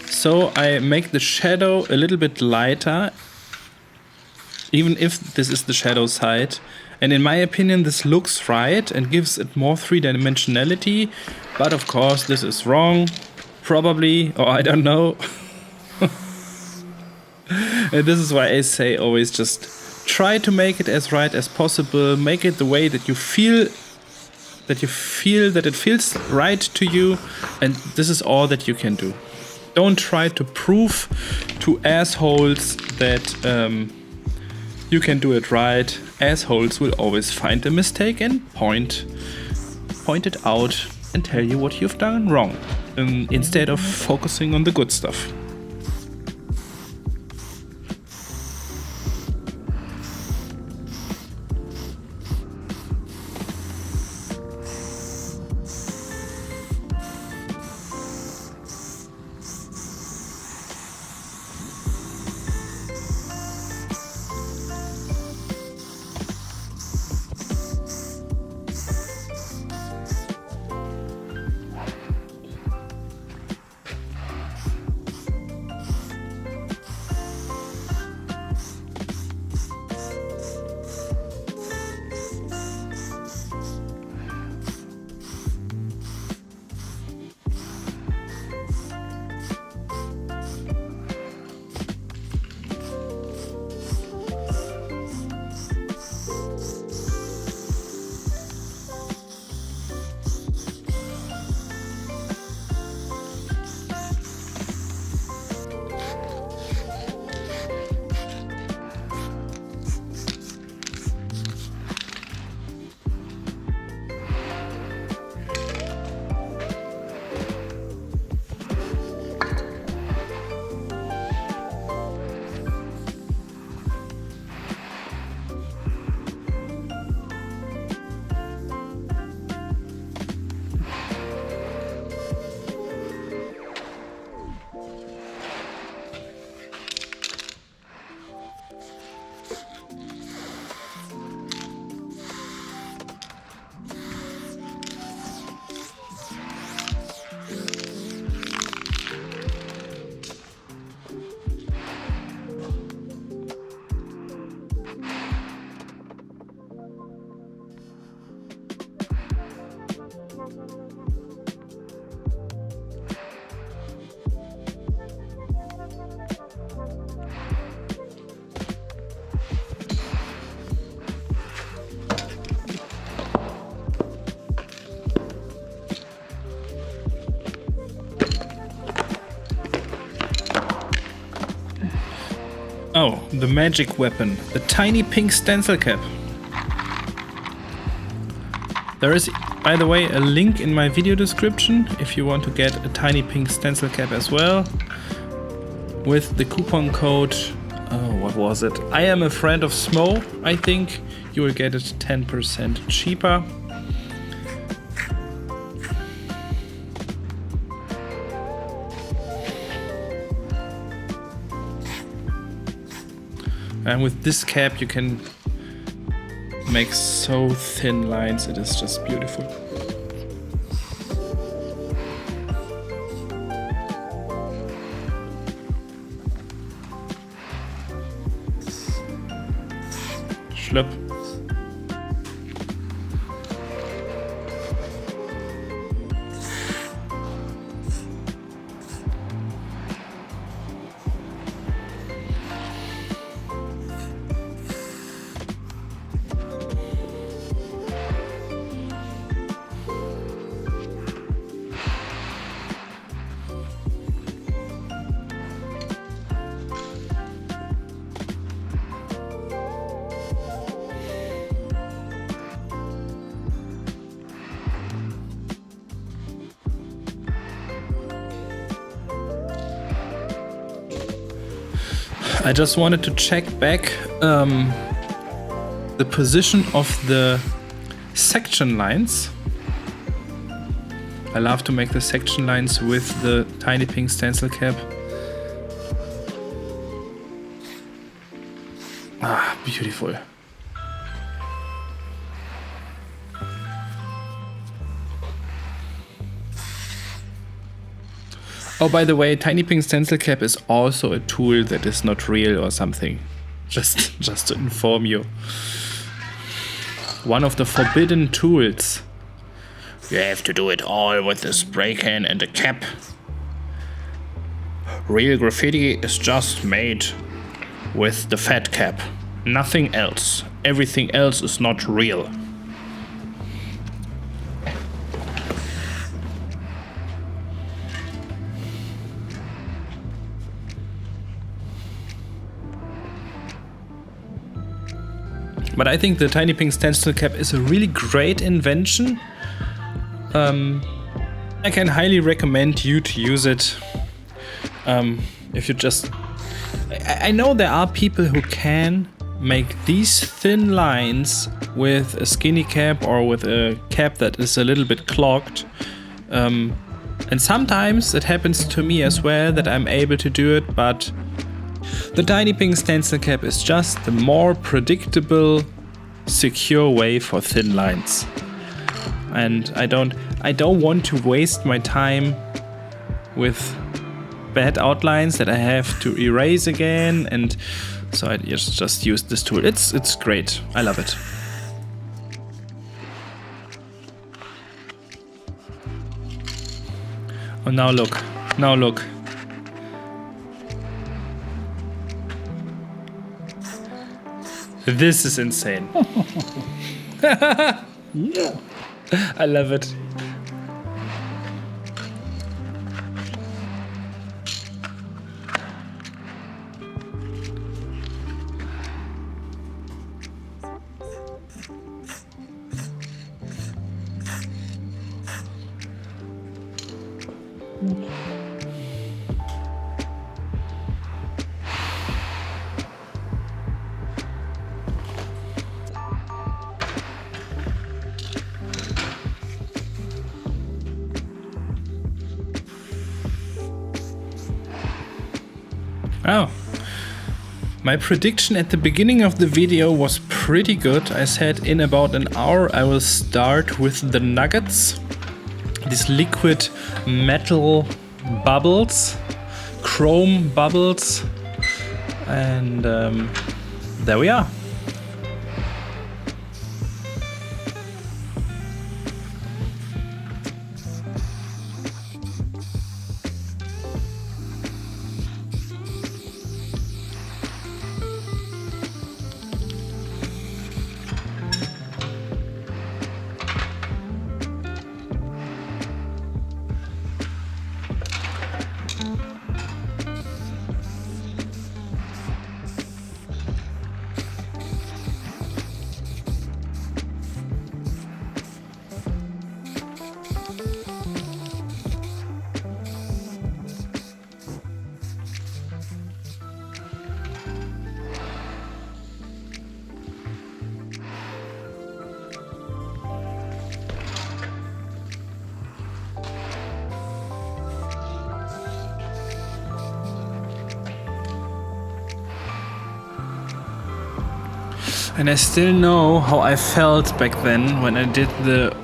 S1: so I make the shadow a little bit lighter, even if this is the shadow side. And in my opinion, this looks right and gives it more three-dimensionality, but of course this is wrong. probably, or I don't know. And this is why I say always just try to make it as right as possible. Make it the way that you feel that it feels right to you, and this is all that you can do. Don't try to prove to assholes that you can do it right. Assholes will always find a mistake and point it out and tell you what you've done wrong, instead of focusing on the good stuff. Oh, the magic weapon, the tiny pink stencil cap. There is, by the way, a link in my video description if you want to get a tiny pink stencil cap as well. With the coupon code, what was it? I am a friend of Smoe, I think. You will get it 10% cheaper. And with this cap you can make so thin lines, it is just beautiful. Schlupp. I just wanted to check back the position of the section lines. I love to make the section lines with the tiny pink stencil cap. Ah, beautiful. Oh, by the way, tiny pink stencil cap is also a tool that is not real or something. Just to inform you. One of the forbidden tools. You have to do it all with the spray can and a cap. real graffiti is just made with the fat cap. Nothing else. Everything else is not real. But I think the tiny pink stencil cap is a really great invention. I can highly recommend you to use it. If you just... I know there are people who can make these thin lines with a skinny cap or with a cap that is a little bit clogged. And sometimes it happens to me as well that I'm able to do it, but the tiny pink stencil cap is just the more predictable, secure way for thin lines. And I don't want to waste my time with bad outlines that I have to erase again, and so I just use this tool. It's great. I love it. Oh, now look. Now look. This is insane.
S2: Yeah.
S1: I love it. Oh, my prediction at the beginning of the video was pretty good. I said in about an hour I will start with the nuggets, these liquid metal bubbles, chrome bubbles, and there we are. And I still know how I felt back then when I did the...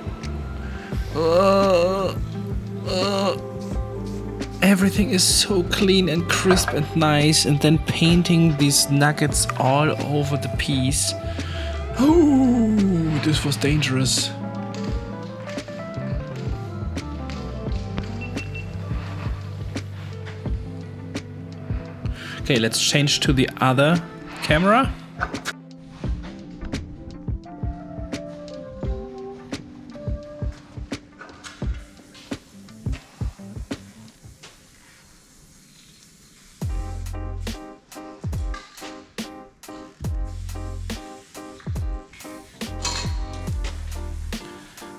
S1: everything is so clean and crisp and nice, and then painting these nuggets all over the piece. Oh, this was dangerous. Okay, let's change to the other camera.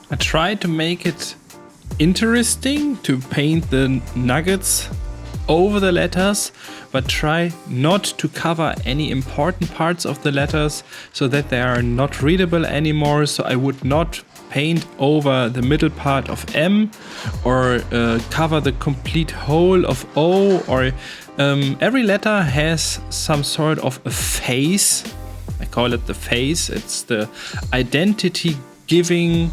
S1: I tried to make it interesting to paint the nuggets over the letters, but try not to cover any important parts of the letters so that they are not readable anymore. So I would not paint over the middle part of M or cover the complete whole of O, or every letter has some sort of a face. I call it the face. It's the identity giving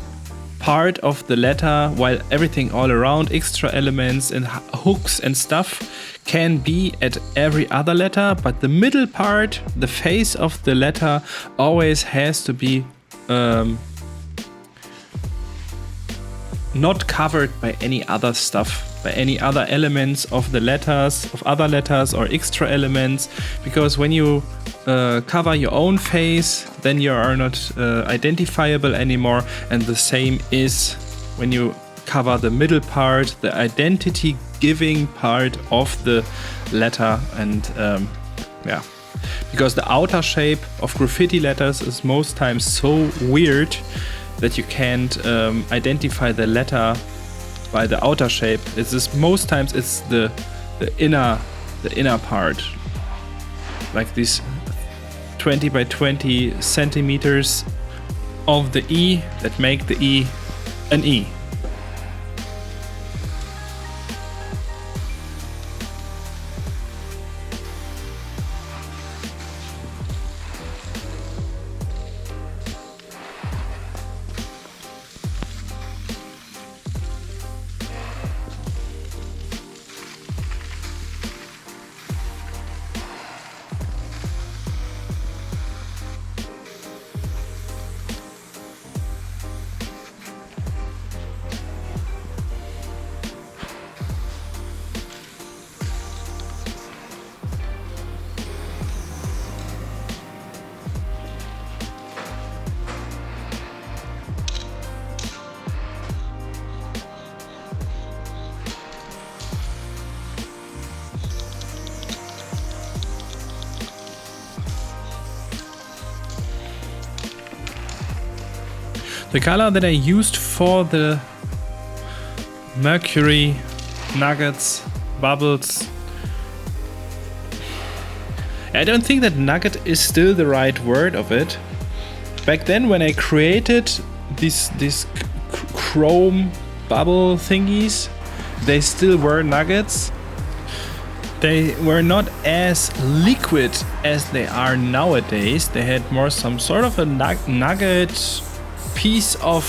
S1: part of the letter, while everything all around, extra elements and hooks and stuff, can be at every other letter, but the middle part, the face of the letter, always has to be not covered by any other stuff. by any other elements of the letters, of other letters or extra elements, because when you cover your own face, then you are not identifiable anymore, and the same is when you cover the middle part, the identity giving part of the letter. And yeah, because the outer shape of graffiti letters is most times so weird that you can't identify the letter by the outer shape. It's just, most times it's the inner part, like this 20 by 20 centimeters of the E that make the E an E. The color that I used for the mercury, nuggets, bubbles, I don't think that nugget is still the right word of it. Back then when I created these chrome bubble thingies, they still were nuggets. They were not as liquid as they are nowadays. They had more some sort of a nugget piece of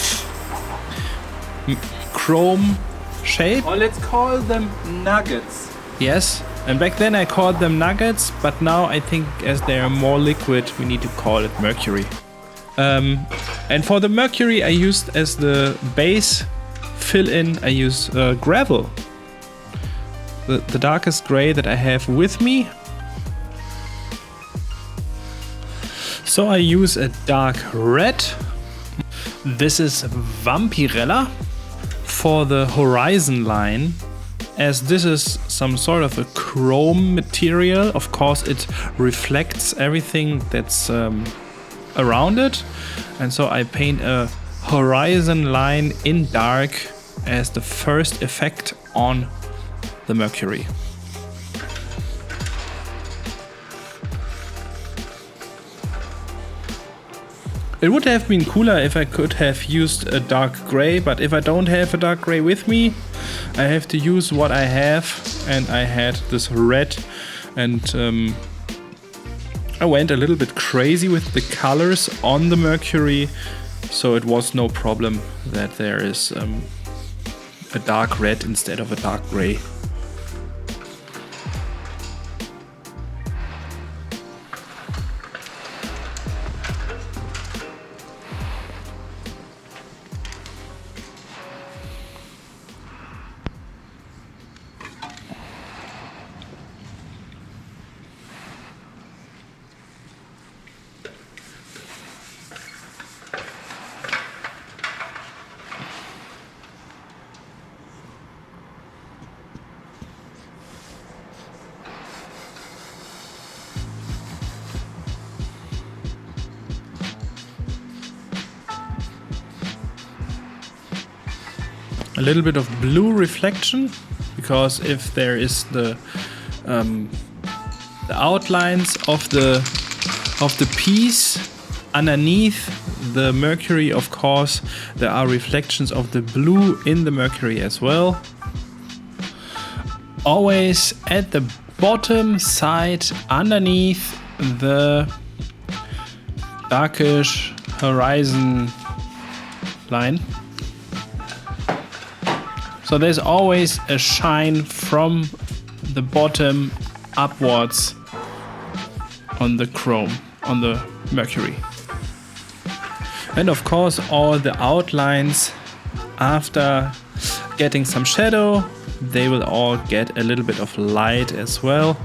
S1: chrome shape.
S2: Or let's call them nuggets.
S1: Yes, and back then I called them nuggets, but now I think as they are more liquid, we need to call it mercury. And for the mercury I used as the base fill-in, I use gravel. The darkest gray that I have with me. So I use a dark red. This is Vampirella for the horizon line, as this is some sort of a chrome material. Of course it reflects everything that's around it, and so I paint a horizon line in dark as the first effect on the mercury. It would have been cooler if I could have used a dark gray, but if I don't have a dark gray with me, I have to use what I have, and I had this red, and I went a little bit crazy with the colors on the mercury, so it was no problem that there is a dark red instead of a dark gray. A little bit of blue reflection, because if there is the outlines of the piece underneath the mercury, of course there are reflections of the blue in the mercury as well. Always at the bottom side underneath the darkish horizon line. So there's always a shine from the bottom upwards on the chrome, on the mercury. And of course all the outlines after getting some shadow they will all get a little bit of light as well.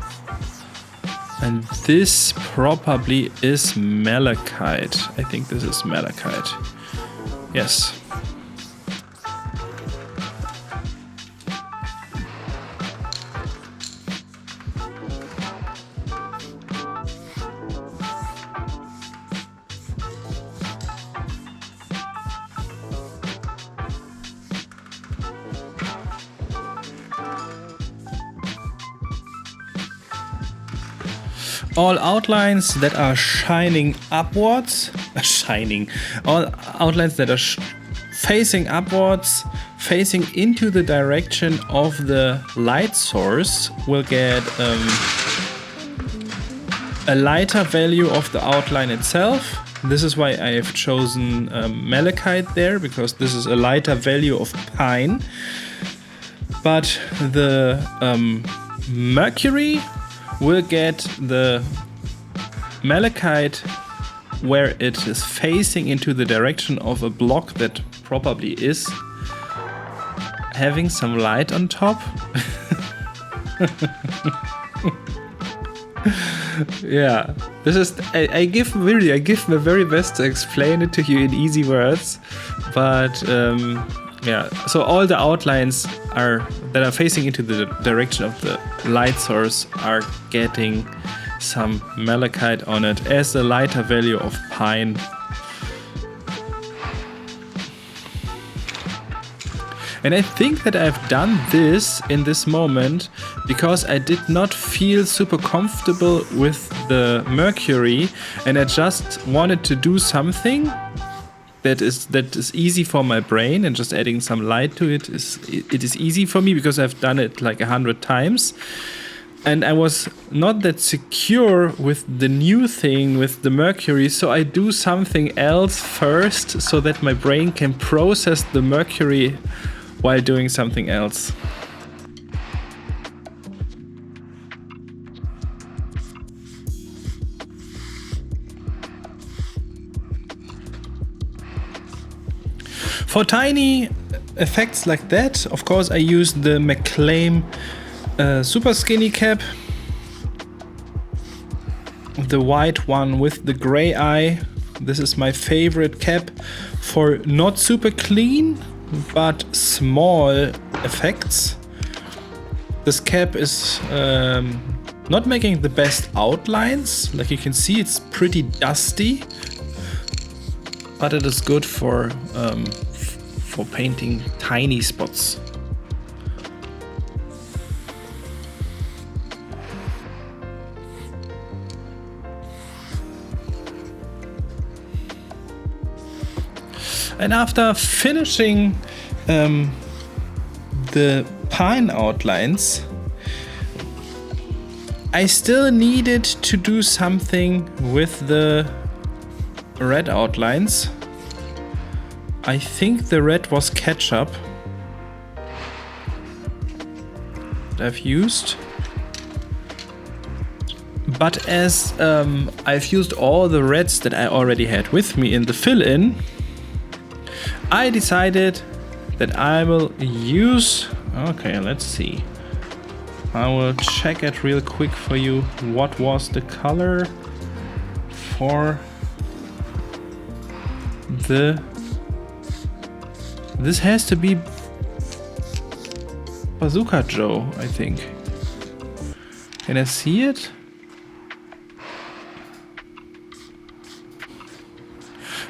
S1: And this probably is malachite. I think this is malachite. Yes. All outlines that are shining upwards, all outlines that are facing upwards, facing into the direction of the light source will get a lighter value of the outline itself. This is why I have chosen malachite there, because this is a lighter value of pine. But the mercury will get the malachite where it is facing into the direction of a block that probably is having some light on top. Yeah, this is I give my very best to explain it to you in easy words, but yeah, so all the outlines that are facing into the direction of the light source are getting some malachite on it as a lighter value of pine. And I think that I've done this in this moment because I did not feel super comfortable with the mercury, and I just wanted to do something that is easy for my brain, and just adding some light to it is easy for me because I've done it like 100 times. And I was not that secure with the new thing with the mercury, so I do something else first so that my brain can process the mercury while doing something else. For tiny effects like that, of course, I use the McClaim super skinny cap, the white one with the gray eye. This is my favorite cap for not super clean but small effects. This cap is not making the best outlines. Like you can see, it's pretty dusty, but it is good for painting tiny spots. And after finishing the pine outlines, I still needed to do something with the red outlines. I think the red was ketchup that I've used. But as I've used all the reds that I already had with me in the fill-in, I decided that I will use... Okay, let's see. I will check it real quick for you. What was the color for the... This has to be Bazooka Joe, I think. Can I see it?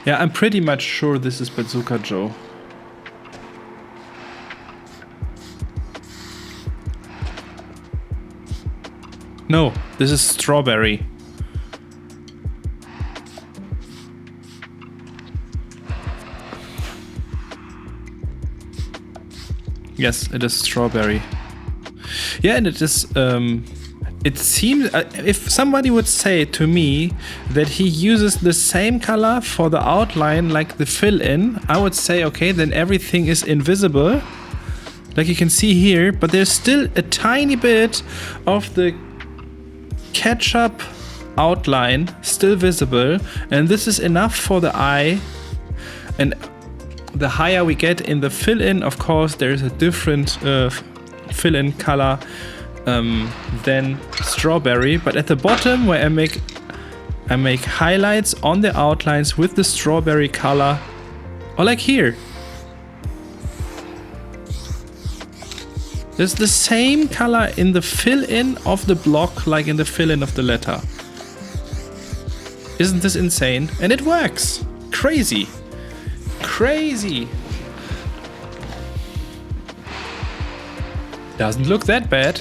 S1: Yeah, I'm pretty much sure this is Bazooka Joe. No, this is strawberry. Yes, it is strawberry. Yeah, and it is... it seems, if somebody would say to me that he uses the same color for the outline like the fill-in, I would say, okay, then everything is invisible, like you can see here, but there's still a tiny bit of the ketchup outline still visible, and this is enough for the eye. And the higher we get in the fill-in, of course, there's a different fill-in color than strawberry, but at the bottom where I make highlights on the outlines with the strawberry color, or like here. There's the same color in the fill-in of the block like in the fill-in of the letter. Isn't this insane? And it works! Crazy! Crazy! Doesn't look that bad.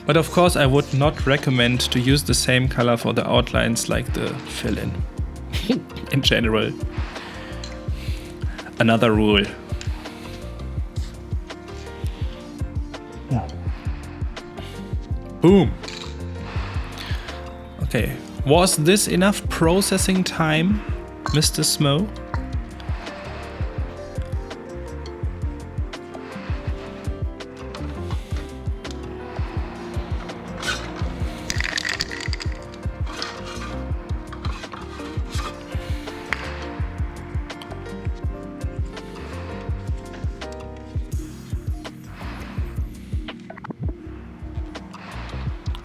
S1: But of course I would not recommend to use the same color for the outlines like the fill-in. In general. Another rule. Boom! Okay, was this enough processing time, Mr. Smoe?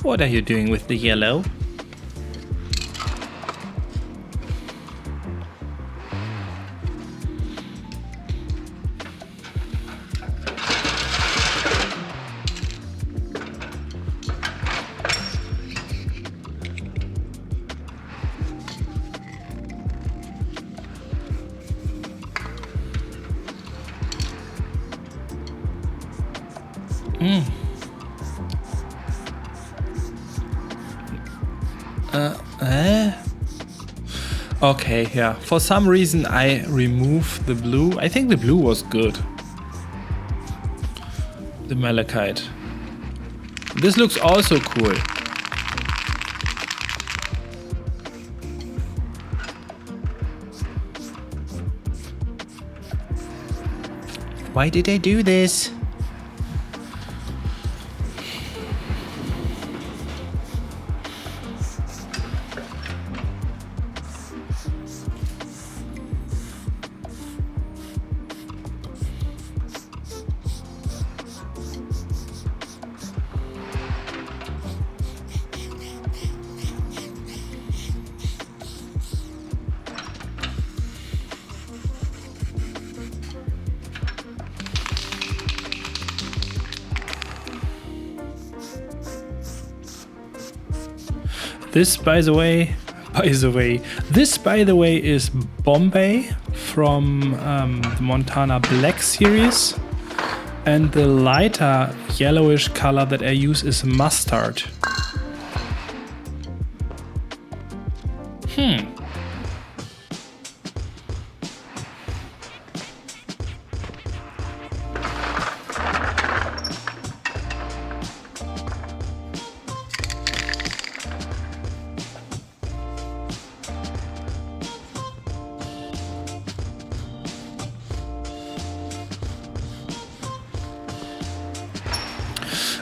S1: What are you doing with the yellow? Okay, yeah. For some reason I removed the blue. I think the blue was good. The malachite. This looks also cool. Why did I do this? This, by the way, is Bombay from the Montana Black series, and the lighter yellowish color that I use is mustard.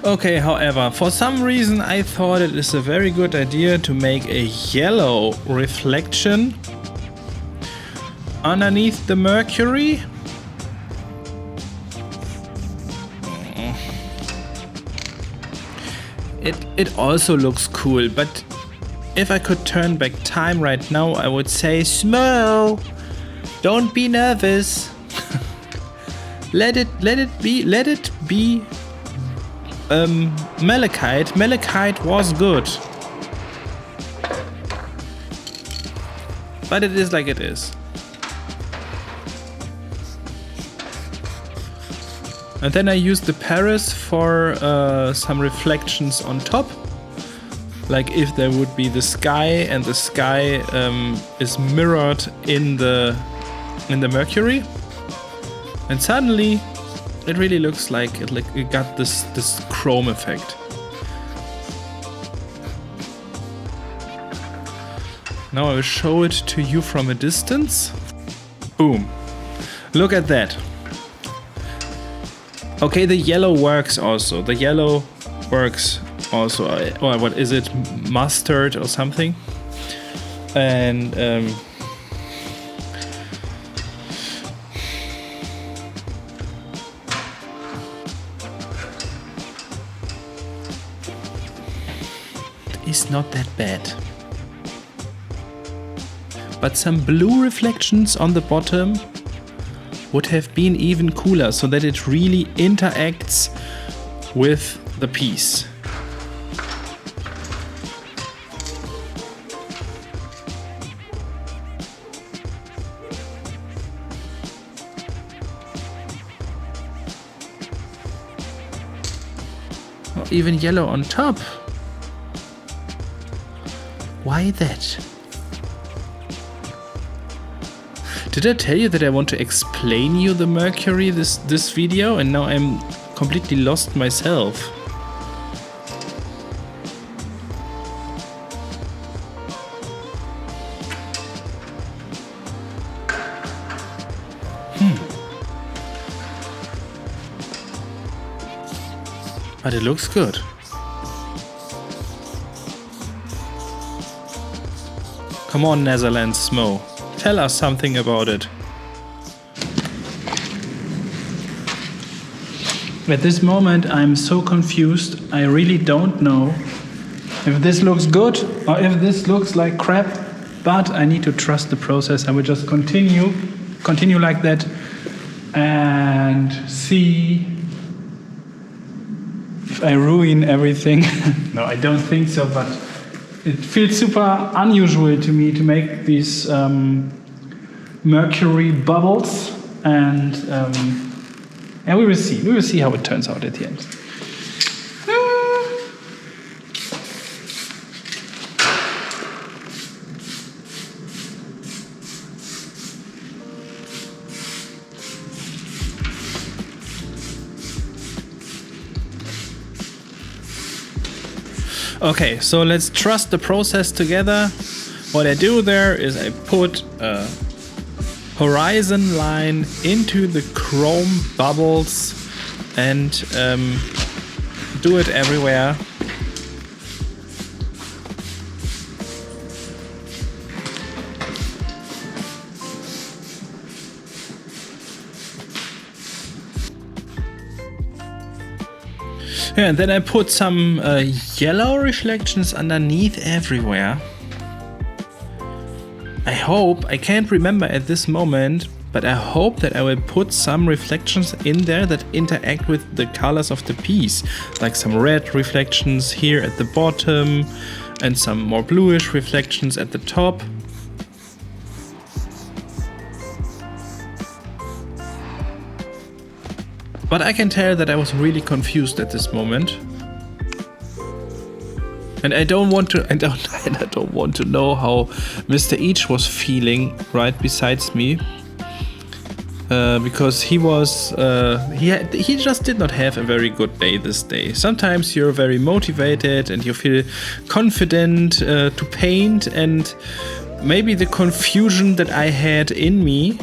S1: Okay, however, for some reason I thought it is a very good idea to make a yellow reflection underneath the mercury. It also looks cool, but if I could turn back time right now, I would say, Smoe, don't be nervous. let it be malachite. Malachite was good, but it is like it is. And then I used the Paris for some reflections on top, like if there would be the sky and the sky is mirrored in the mercury, and suddenly it really looks like it got this chrome effect. Now I will show it to you from a distance. Boom. Look at that. Okay, the yellow works also. The yellow works also. Or what is it? Mustard or something? And it's not that bad. But some blue reflections on the bottom would have been even cooler, so that it really interacts with the piece. Or even yellow on top. Why that? Did I tell you that I want to explain you the mercury this video, and now I'm completely lost myself? But it looks good. Come on, Netherlands Smoe. Tell us something about it.
S2: At this moment, I'm so confused. I really don't know if this looks good or if this looks like crap. But I need to trust the process. I will just continue like that, and see if I ruin everything. No, I don't think so. But it feels super unusual to me to make these mercury bubbles, and we will see. We will see how it turns out at the end.
S1: Okay, so let's trust the process together. What I do there is I put a horizon line into the chrome bubbles and do it everywhere. Yeah, and then I put some yellow reflections underneath everywhere. I can't remember at this moment, but I hope that I will put some reflections in there that interact with the colors of the piece. Like some red reflections here at the bottom and some more bluish reflections at the top. But I can tell that I was really confused at this moment. And I don't want to know how Mr. EECH was feeling right besides me. Because he just did not have a very good day this day. Sometimes you're very motivated and you feel confident to paint, and maybe the confusion that I had in me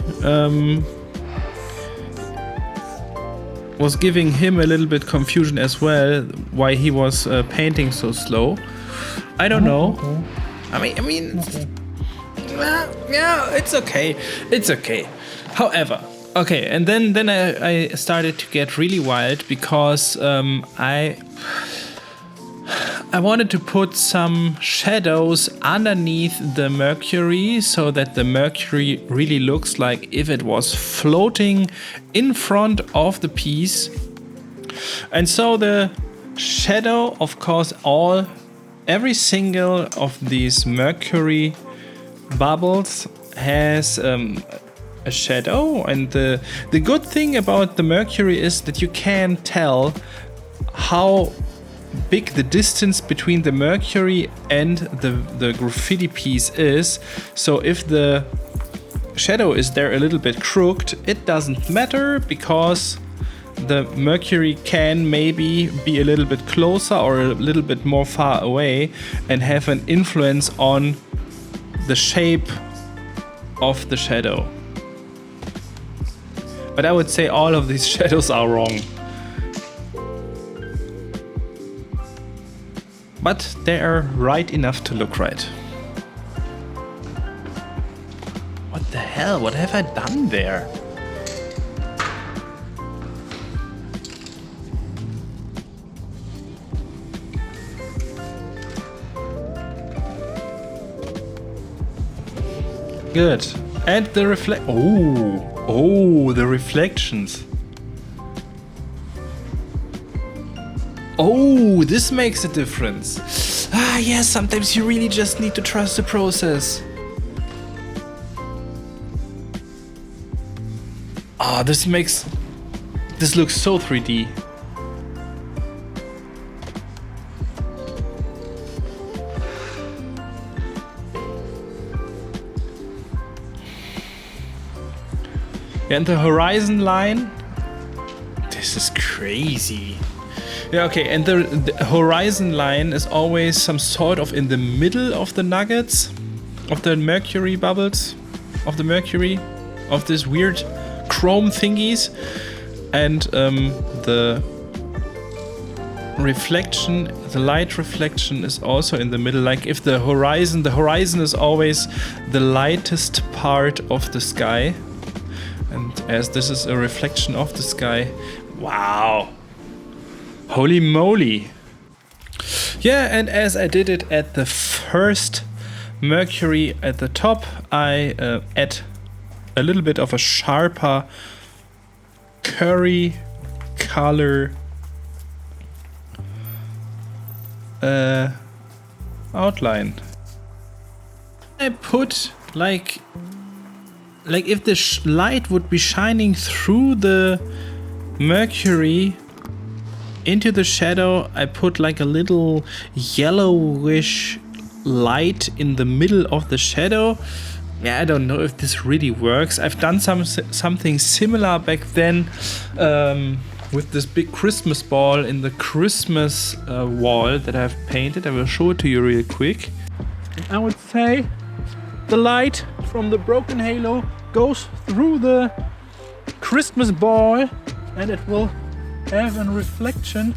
S1: was giving him a little bit confusion as well, why he was painting so slow. I don't know. I mean, yeah, it's okay. It's okay. However, okay, and then I started to get really wild because I wanted to put some shadows underneath the mercury so that the mercury really looks like if it was floating in front of the piece. And so the shadow, of course, every single of these mercury bubbles has a shadow, and the good thing about the mercury is that you can tell how big the distance between the mercury and the graffiti piece is. So if the shadow is there a little bit crooked, it doesn't matter, because the mercury can maybe be a little bit closer or a little bit more far away and have an influence on the shape of the shadow. But I would say all of these shadows are wrong. But they are right enough to look right. hell? What have I done there? Good. And the the reflections. Oh, this makes a difference. Ah, yes, sometimes you really just need to trust the process. Ah, this looks so 3D. And the horizon line, this is crazy. Yeah, okay, and the horizon line is always some sort of in the middle of the nuggets, of the mercury bubbles, of the mercury, of this weird chrome thingies. And the reflection, the light reflection is also in the middle. Like if the horizon is always the lightest part of the sky. And as this is a reflection of the sky, wow. Holy moly. Yeah, and as I did it at the first mercury at the top, I add a little bit of a sharper curry color outline. I put like if the light would be shining through the mercury into the shadow, I put like a little yellowish light in the middle of the shadow. Yeah, I don't know if this really works. I've done something similar back then with this big Christmas ball in the Christmas wall that I've painted. I will show it to you real quick. I would say the light from the broken halo goes through the Christmas ball and it will have a reflection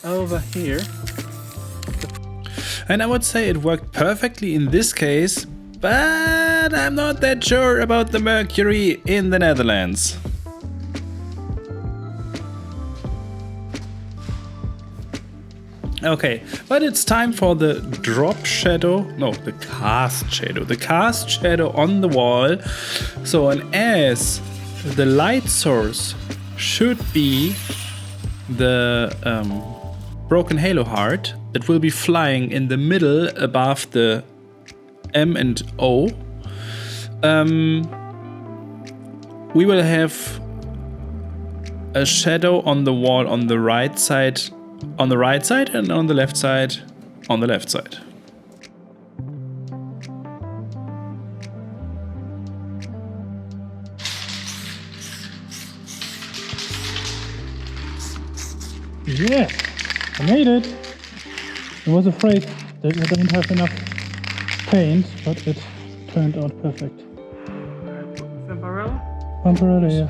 S1: over here. And I would say it worked perfectly in this case, but I'm not that sure about the mercury in the Netherlands. Okay, but it's time for the drop shadow, no, the cast shadow on the wall. So, and as the light source should be the broken halo heart that will be flying in the middle above the M and O, we will have a shadow on the wall on the right side, and on the left side, on the left side.
S2: Yeah, I made it. I was afraid that I didn't have enough paint, but it turned out perfect.
S3: Vampirella?
S2: Vampirella, yeah.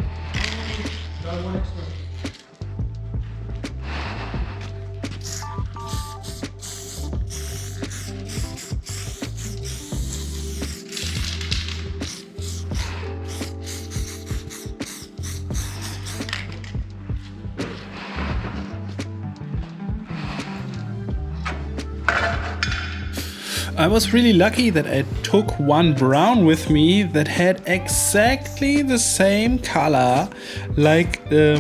S1: I was really lucky that I took one brown with me that had exactly the same color like the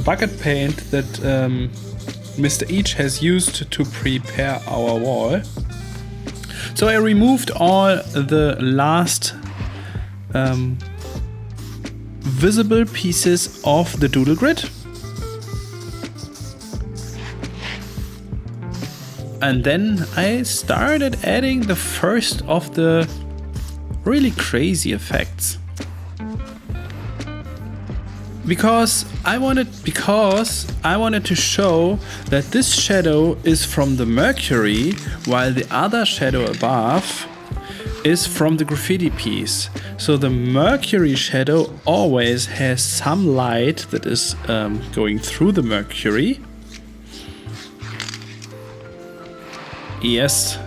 S1: bucket paint that Mr. EECH has used to prepare our wall. So I removed all the last visible pieces of the doodle grid. And then I started adding the first of the really crazy effects. Because I wanted to show that this shadow is from the mercury, while the other shadow above is from the graffiti piece. So the mercury shadow always has some light that is going through the mercury. Yes.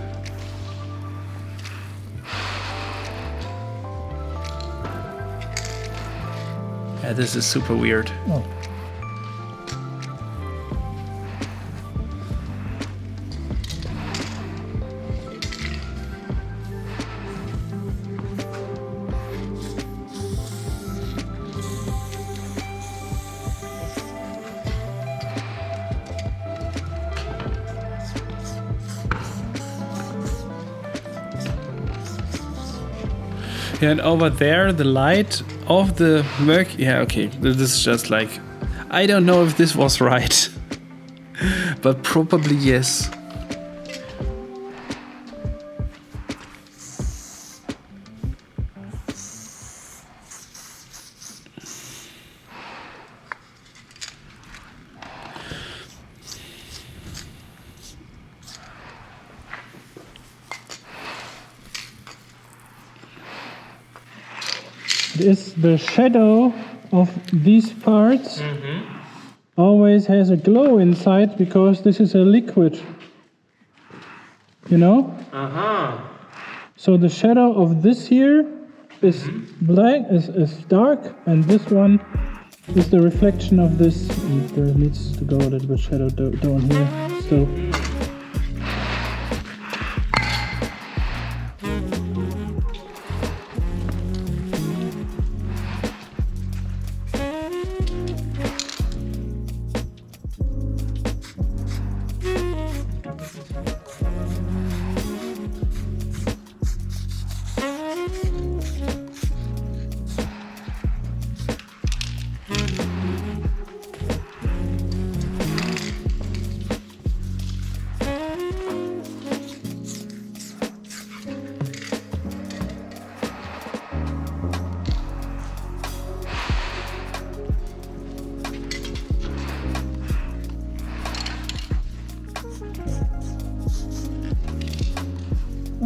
S1: Yeah, this is super weird.
S2: Oh.
S1: Yeah, and over there, the light of the mercury. Yeah, okay, this is just like, I don't know if this was right, but probably yes.
S2: Is the shadow of these parts always has a glow inside because this is a liquid, you know? So the shadow of this here is black, is dark, and this one is the reflection of this. And there needs to go a little bit shadow down here. So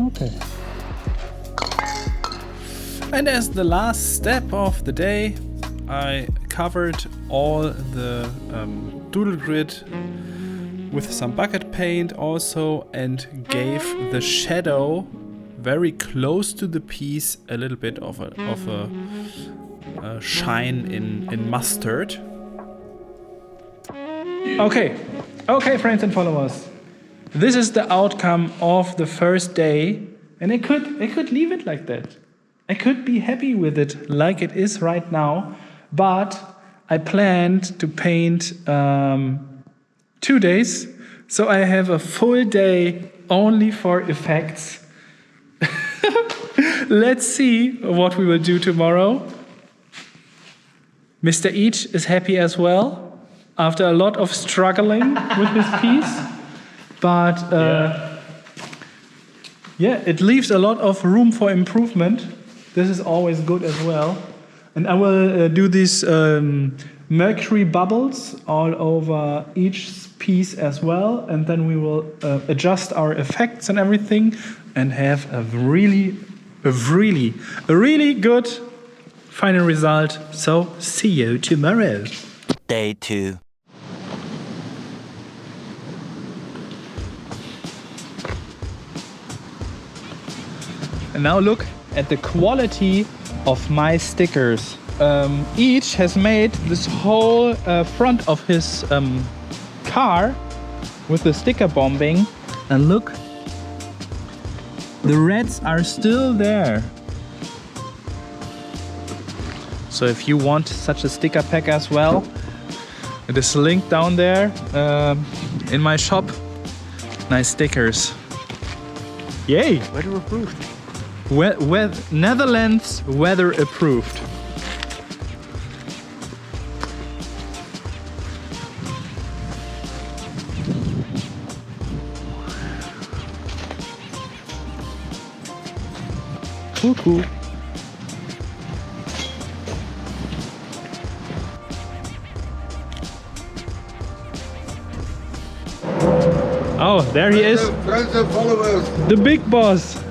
S2: okay.
S1: And as the last step of the day, I covered all the doodle grid with some bucket paint also, and gave the shadow very close to the piece a little bit of a shine in mustard.
S2: Okay, friends and followers. This is the outcome of the first day, and I could leave it like that. I could be happy with it like it is right now, but I planned to paint 2 days, so I have a full day only for effects. Let's see what we will do tomorrow. Mr. EECH is happy as well after a lot of struggling with his piece, but yeah, it leaves a lot of room for improvement. This is always good as well. And I will do these mercury bubbles all over each piece as well, and then we will adjust our effects and everything, and have a really good final result. So see you tomorrow.
S5: Day 2.
S2: And now look at the quality of my stickers. EECH has made this whole front of his car with the sticker bombing, and look, the reds are still there. So if you want such a sticker pack as well, it is linked down there in my shop. Nice stickers. Yay!
S1: Weather approved.
S2: Netherlands weather approved. Cool. Oh, there he is.
S4: Friends and followers.
S2: The big boss.
S4: A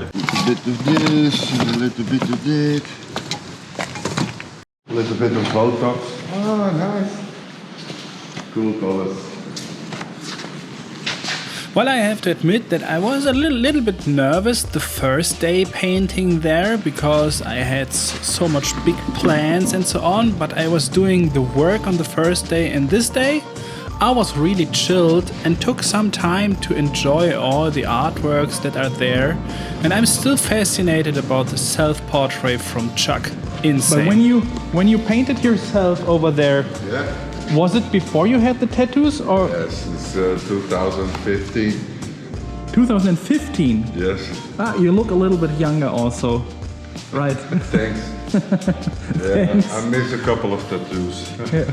S4: bit of this, a little bit of that. A little bit of Botox. Oh, nice. Cool colors.
S1: Well, I have to admit that I was a little bit nervous the first day painting there because I had so much big plans and so on, but I was doing the work on the first day, and this day I was really chilled and took some time to enjoy all the artworks that are there, and I'm still fascinated about the self-portrait from Chuck. Insane.
S2: But when you painted yourself over there,
S5: Yeah.
S2: was it before you had the tattoos or
S5: Yes, it's 2015.
S2: 2015?
S5: Yes.
S2: Ah, you look a little bit younger also. Right.
S5: Thanks. Yeah, I miss a couple of tattoos.
S2: Yeah.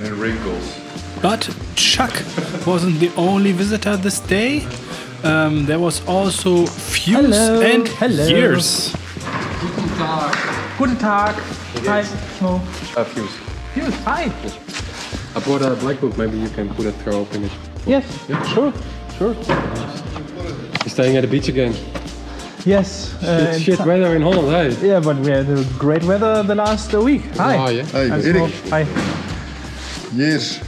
S5: And wrinkles.
S1: But Chuck wasn't the only visitor this day. There was also Fuse and Years.
S2: Guten Tag. Hi, Smoe.
S6: Fuse.
S2: Fuse, hi.
S6: I bought a Blackbook, maybe you can put a throw up in it.
S2: Yes, sure.
S6: You're staying at the beach again.
S2: Yes.
S6: Shit weather in Holland, hey?
S2: Yeah, but we had great weather the last week. Hi.
S6: Oh, yeah.
S5: Hey,
S2: I'm
S5: Erik.
S2: Smoe. Hi.
S5: Yes.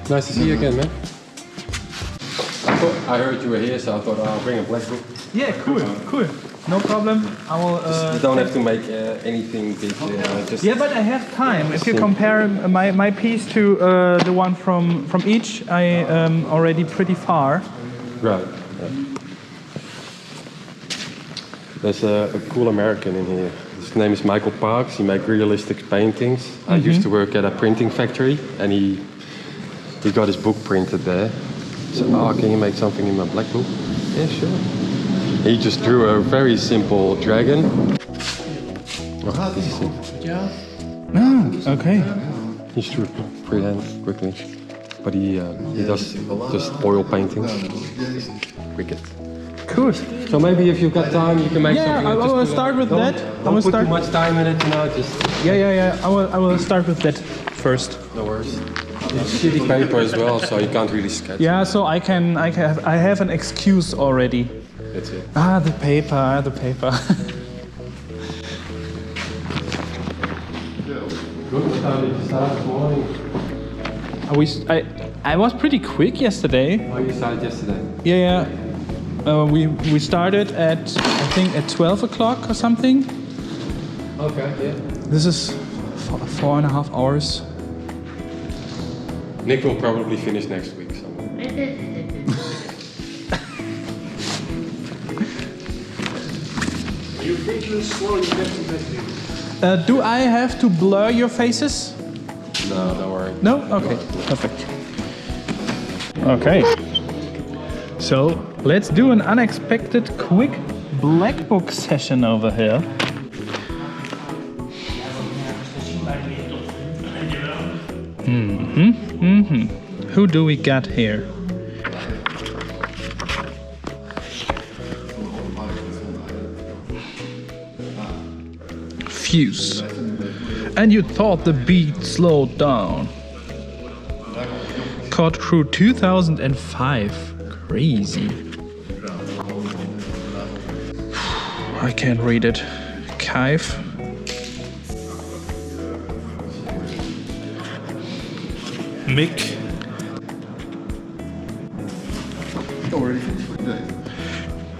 S6: Nice to see you again, man. I heard you were here, so I thought I'll bring a Blackbook.
S2: Yeah, cool. No problem. I will.
S6: You don't have to make anything big. Just
S2: Yeah, but I have time. If you compare my piece to the one from EECH, I am already pretty far.
S6: Right. Yeah. There's a cool American in here. His name is Michael Parks. He makes realistic paintings. I used to work at a printing factory, and he got his book printed there. So, can you make something in my Blackbook? Yeah, sure. He just drew a very simple dragon. Oh, this is it.
S2: Ah, okay.
S6: He just drew freehand quickly, but he does just oil paintings. Wicked.
S2: Cool.
S6: So maybe if you've got time, you can make
S2: Yeah,
S6: something.
S2: I
S6: just
S2: will
S6: do
S2: start with that.
S6: Don't put too much time in it, just
S2: Yeah. I will start with that first.
S6: no worries. It's shitty paper as well, so you can't really sketch.
S2: Yeah, so I have an excuse already.
S6: That's it.
S2: Ah, the paper.
S6: Good. What time did you start this morning?
S2: I was pretty quick yesterday.
S6: Oh, you started yesterday.
S2: Yeah. We started at I think at 12 o'clock or something.
S6: Okay, yeah.
S2: This is 4.5 hours.
S6: Nick will probably finish next week. So.
S3: You think you're slow, you get to this.
S2: Do I have to blur your faces?
S6: No, don't worry.
S2: No? Okay, perfect. Okay. So let's do an unexpected quick Blackbook session over here. Who do we got here? Fuse. And you thought the beat slowed down. Caught through 2005. Crazy. I can't read it. Kive.
S1: Mick.
S5: Already finished for today.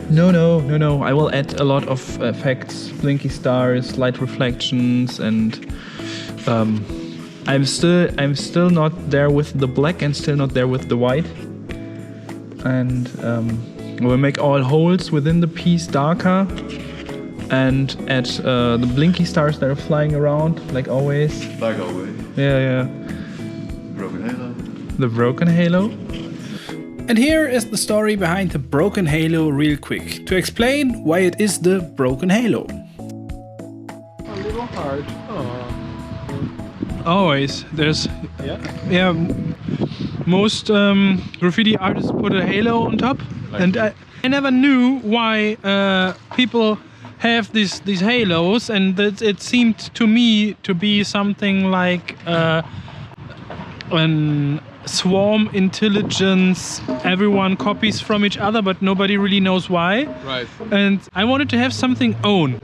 S2: No. I will add a lot of effects, blinky stars, light reflections, and I'm still not there with the black and still not there with the white. And we'll make all holes within the piece darker, and add the blinky stars that are flying around like always.
S5: Like always.
S2: Yeah.
S5: Broken halo.
S2: The broken halo.
S1: And here is the story behind the broken halo real quick, to explain why it is the broken halo.
S3: A little hard.
S2: Always. There's most graffiti artists put a halo on top, and I never knew why people have these halos, and it seemed to me to be something like an swarm intelligence. Everyone copies from each other, but nobody really knows why.
S3: Right.
S2: And I wanted to have something own.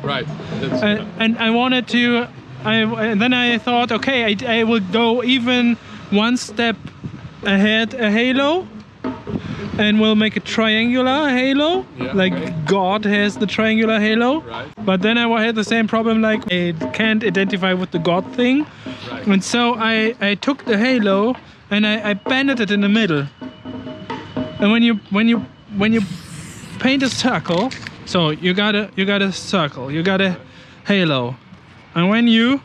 S3: Right.
S2: And I wanted to. And then I thought, okay, I will go even one step had a halo, and we'll make a triangular halo, like God has the triangular halo.
S3: Right.
S2: But then I had the same problem, like I can't identify with the God thing.
S3: Right.
S2: And so I took the halo and I banded it in the middle. And when you paint a circle, so you got a circle, you got a halo, and when you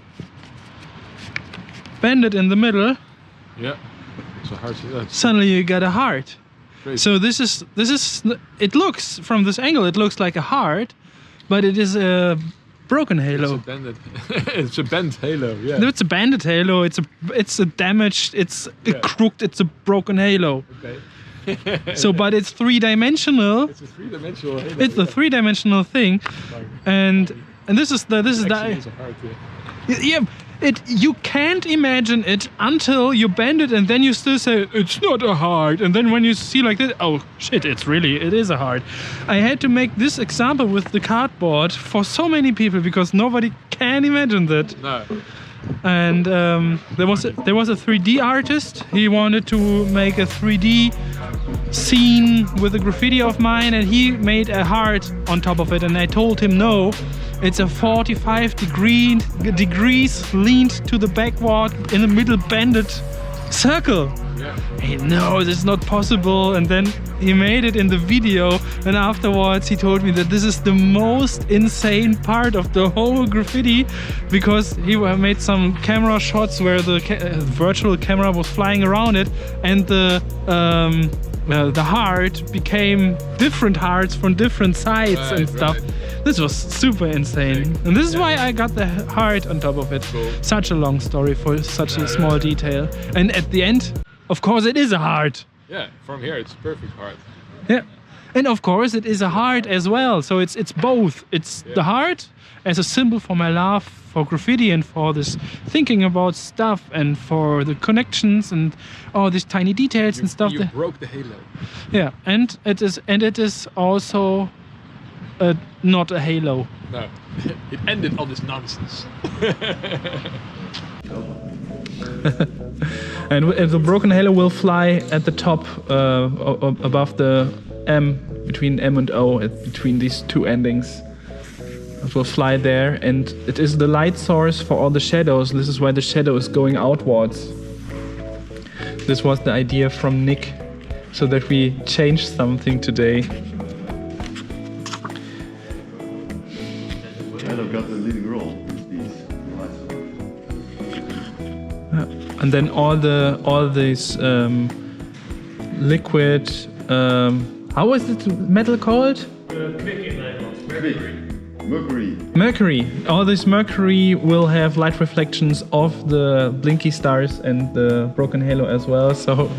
S2: bend it in the middle,
S3: Yeah. So hard to that.
S2: suddenly you get a heart.
S3: Crazy.
S2: So this is it looks from this angle it looks like a heart, but it is a broken halo.
S3: It's a banded. It's a bent halo. Yeah.
S2: No, it's a banded halo. It's a damaged. It's a crooked. It's a broken halo.
S3: Okay.
S2: So, but it's three-dimensional.
S3: It's a three-dimensional halo.
S2: It's a three-dimensional thing, and this is the
S3: Actually, it's a heart,
S2: yeah. You can't imagine it until you bend it, and then you still say it's not a heart. And then when you see like that, oh shit, it is a heart. I had to make this example with the cardboard for so many people because nobody can imagine that.
S3: No.
S2: And there was a 3D artist. He wanted to make a 3D scene with a graffiti of mine, and he made a heart on top of it. And I told him no. It's a 45 degrees leaned to the backward in the middle bended circle.
S3: Yeah.
S2: Hey, no, this is not possible. And then he made it in the video, and afterwards he told me that this is the most insane part of the whole graffiti, because he made some camera shots where the virtual camera was flying around it, and the heart became different hearts from different sides and stuff.
S3: Right.
S2: This was super insane, and this is why I got the heart on top of it.
S3: Cool.
S2: Such a long story for such a small detail. And at the end, of course, it is a heart.
S3: Yeah. From here, it's perfect heart.
S2: Yeah, and of course, it is a heart as well. So it's both. It's the heart as a symbol for my love for graffiti and for this thinking about stuff and for the connections and all these tiny details and stuff.
S3: You broke the halo.
S2: Yeah, and it is also not a halo.
S3: No. It ended on this nonsense.
S2: And the broken halo will fly at the top above the M, between M and O, between these two endings. It will fly there, and it is the light source for all the shadows. This is why the shadow is going outwards. This was the idea from Nick, so that we change something today.
S5: I've got the leading role with these lights.
S2: And then all these liquid. How is it metal called?
S5: Mercury.
S2: Mercury. All this mercury will have light reflections of the blinky stars and the broken halo as well. So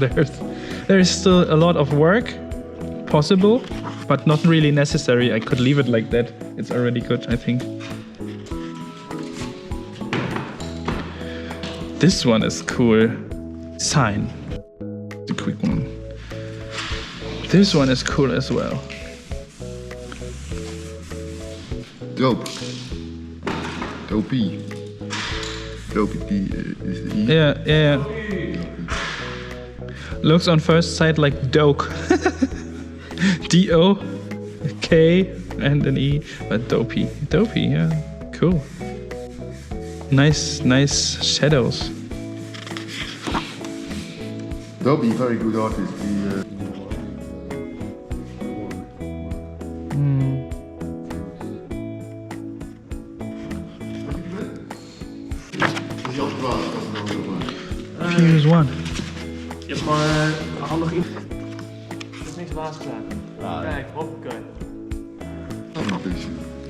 S2: there's still a lot of work possible, but not really necessary. I could leave it like that. It's already good, I think. This one is cool. Sign. The quick one. This one is cool as well.
S5: Dope. Dopey. Dopey is the E.
S2: Yeah. Looks on first sight like doke. D-O-K and an E, but dopey. Dopey, yeah. Cool. Nice shadows.
S5: Dopey, very good artist.
S2: Fuse one.
S7: Je hebt maar handig in. Dat is niks baas gedaan. Kijk, hoppakee.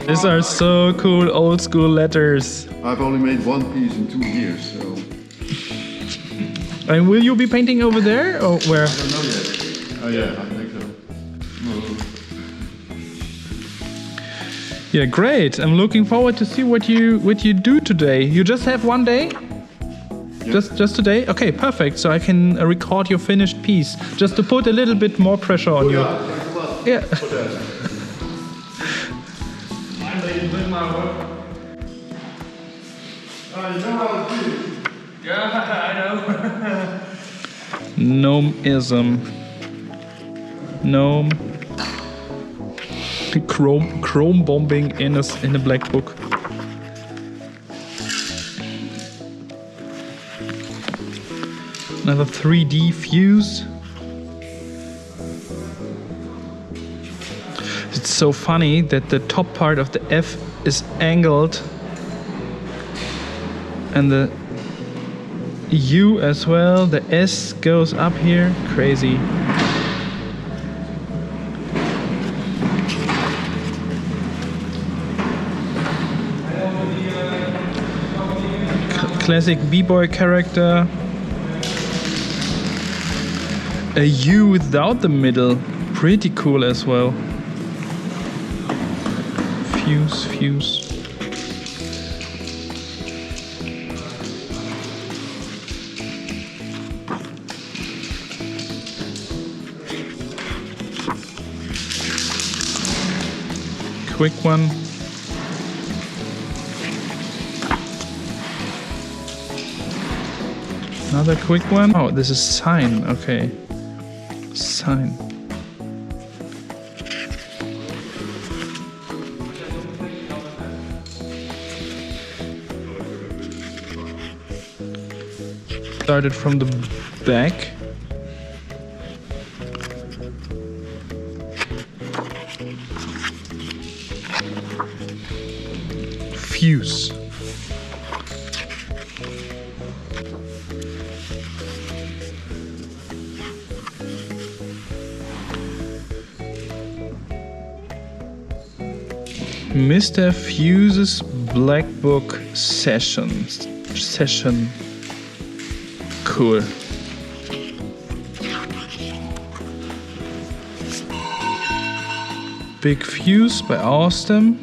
S2: These are so cool old school letters.
S5: I've only made one piece in 2 years, so
S2: And will you be painting over there or where?
S5: I don't know yet. Oh yeah, I think so.
S2: Yeah, great. I'm looking forward to see what you do today. You just have one day? Just today? Okay, perfect. So I can record your finished piece, just to put a little bit more pressure on you. Yeah. Gnomeism. Gnome. Chrome bombing in a Blackbook. Another 3D fuse. It's so funny that the top part of the F is angled and the U as well. The S goes up here. Crazy. Classic b-boy character. A U without the middle. Pretty cool as well. Fuse. Quick one. Another quick one. Oh, this is sign. Okay. Sign. Started from the back. Fuse. Mr. Fuse's Blackbook session. Cool. Big Fuse by Austin.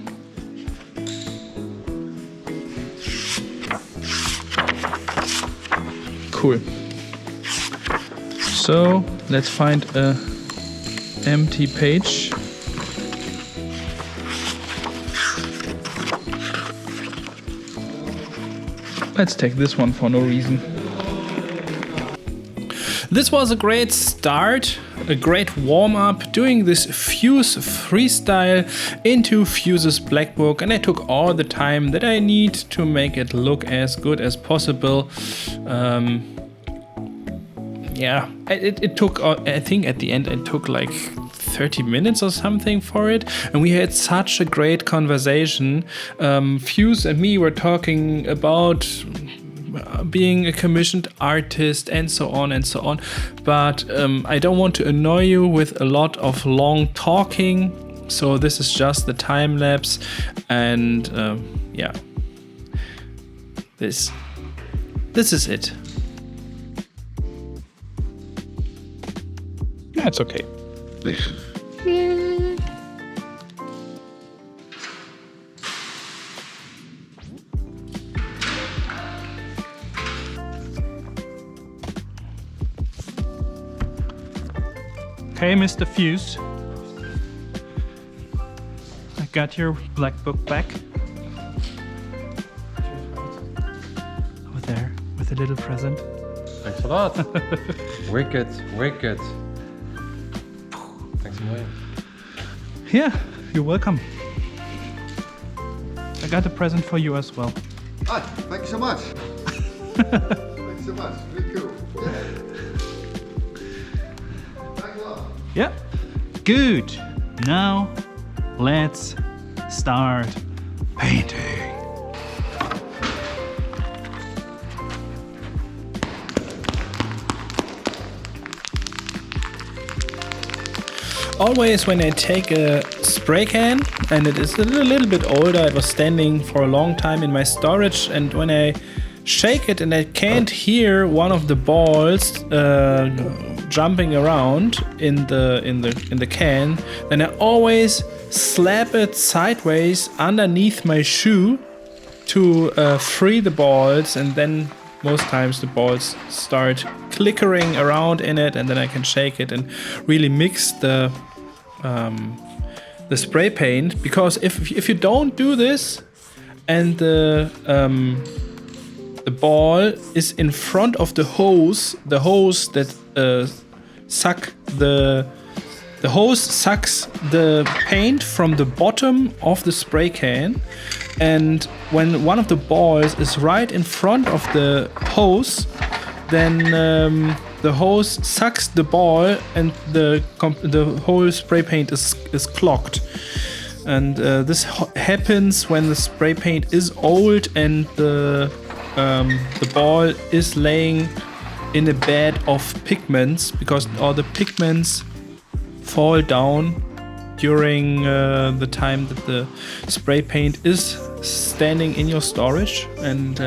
S2: Cool. So let's find a empty page. Let's take this one for no reason.
S1: This was a great start, a great warm-up, doing this Fuse freestyle into Fuse's Blackbook, and I took all the time that I need to make it look as good as possible. Yeah, it took, I think at the end it took like 30 minutes or something for it, and we had such a great conversation. Fuse and me were talking about being a commissioned artist and so on and so on, but I don't want to annoy you with a lot of long talking, so this is just the time lapse, and yeah, this is it.
S2: That's okay. Okay, Mr. Fuse. I got your Blackbook back. Over there, with a little present.
S6: Thanks a lot. Wicked. Thanks a million.
S2: Yeah, you're welcome. I got a present for you as well.
S5: Ah, thank you so much. Thank you so much. Really cool. Yeah. Thanks a lot.
S2: Yeah. Good. Now, let's start painting.
S1: Always when I take a spray can, and it is a little bit older, it was standing for a long time in my storage, and when I shake it and I can't hear one of the balls jumping around in the can, then I always slap it sideways underneath my shoe to free the balls, and then most times the balls start clickering around in it, and then I can shake it and really mix the spray paint. Because if you don't do this and the the ball is in front of the hose that the hose sucks the paint from the bottom of the spray can, and when one of the balls is right in front of the hose, then the hose sucks the ball and the whole spray paint is clogged. And this happens when the spray paint is old and the ball is laying in a bed of pigments, because all the pigments fall down during the time that the spray paint is standing in your storage. And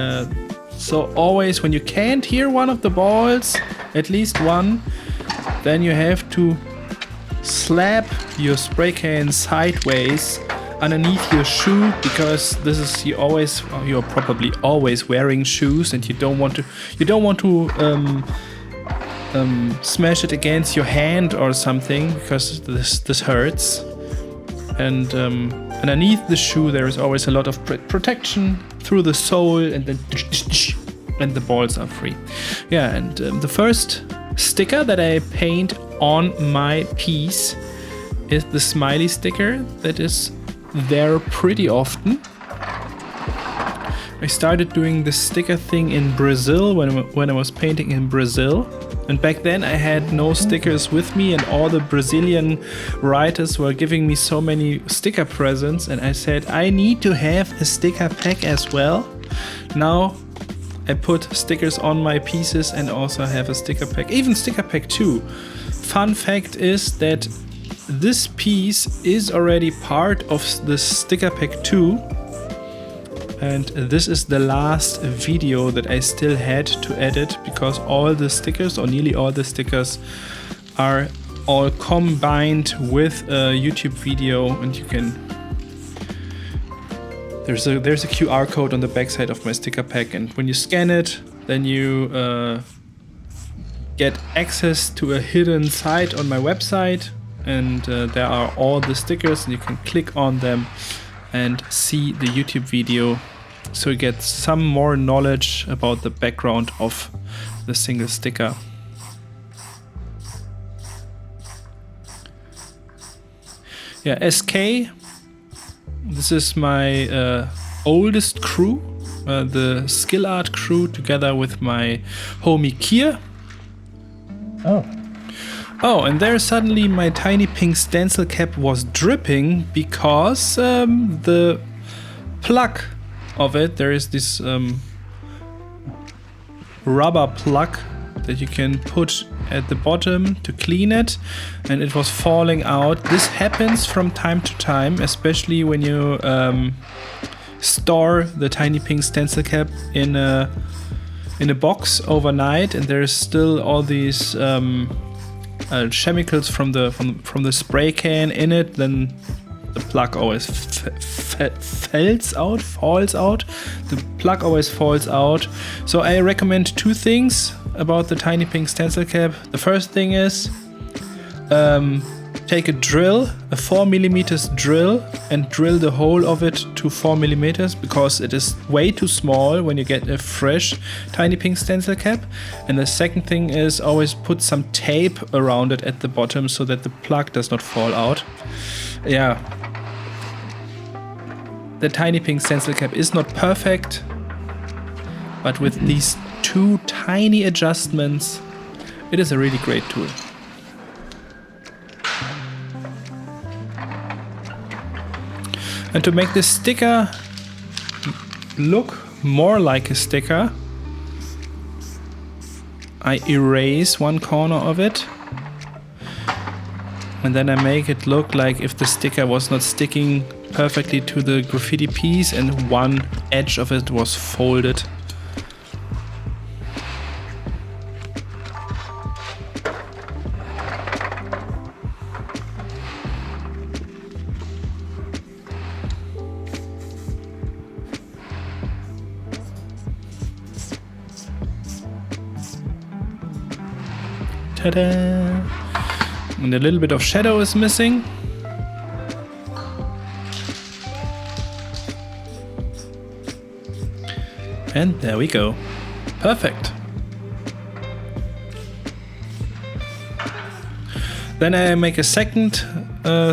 S1: so always when you can't hear one of the balls, at least one, then you have to slap your spray can sideways underneath your shoe, because this is you're probably always wearing shoes and you don't want to smash it against your hand or something, because this hurts. And underneath the shoe there is always a lot of protection through the sole, and then and the balls are free. Yeah, and the first sticker that I paint on my piece is the smiley sticker that is there pretty often. I started doing the sticker thing in Brazil when I was painting in Brazil. And back then I had no stickers with me, and all the Brazilian writers were giving me so many sticker presents, and I said I need to have a sticker pack as well. Now I put stickers on my pieces and also have a sticker pack, even sticker pack 2. Fun fact is that this piece is already part of the sticker pack 2. And this is the last video that I still had to edit, because all the stickers, or nearly all the stickers, are all combined with a YouTube video, and you can... There's a QR code on the backside of my sticker pack, and when you scan it, then you get access to a hidden site on my website, and there are all the stickers, and you can click on them and see the YouTube video, so you get some more knowledge about the background of the single sticker. Yeah, SK, this is my oldest crew, the skill art crew, together with my homie Kier. Oh, and there suddenly my tiny pink stencil cap was dripping, because the plug of it, there is this rubber plug that you can put at the bottom to clean it, and it was falling out. This happens from time to time, especially when you store the tiny pink stencil cap in a box overnight, and there's still all these chemicals from the spray can in it. Then the plug always falls out. The plug always falls out. So I recommend 2 things about the tiny pink stencil cap. The first thing is take a drill, a 4mm drill, and drill the hole of it to 4mm, because it is way too small when you get a fresh tiny pink stencil cap. And the second thing is always put some tape around it at the bottom so that the plug does not fall out. Yeah. The tiny pink stencil cap is not perfect, but with these 2 tiny adjustments, it is a really great tool. And to make this sticker look more like a sticker, I erase one corner of it, and then I make it look like if the sticker was not sticking perfectly to the graffiti piece and one edge of it was folded. Ta-da! And a little bit of shadow is missing. And there we go. Perfect. Then I make a second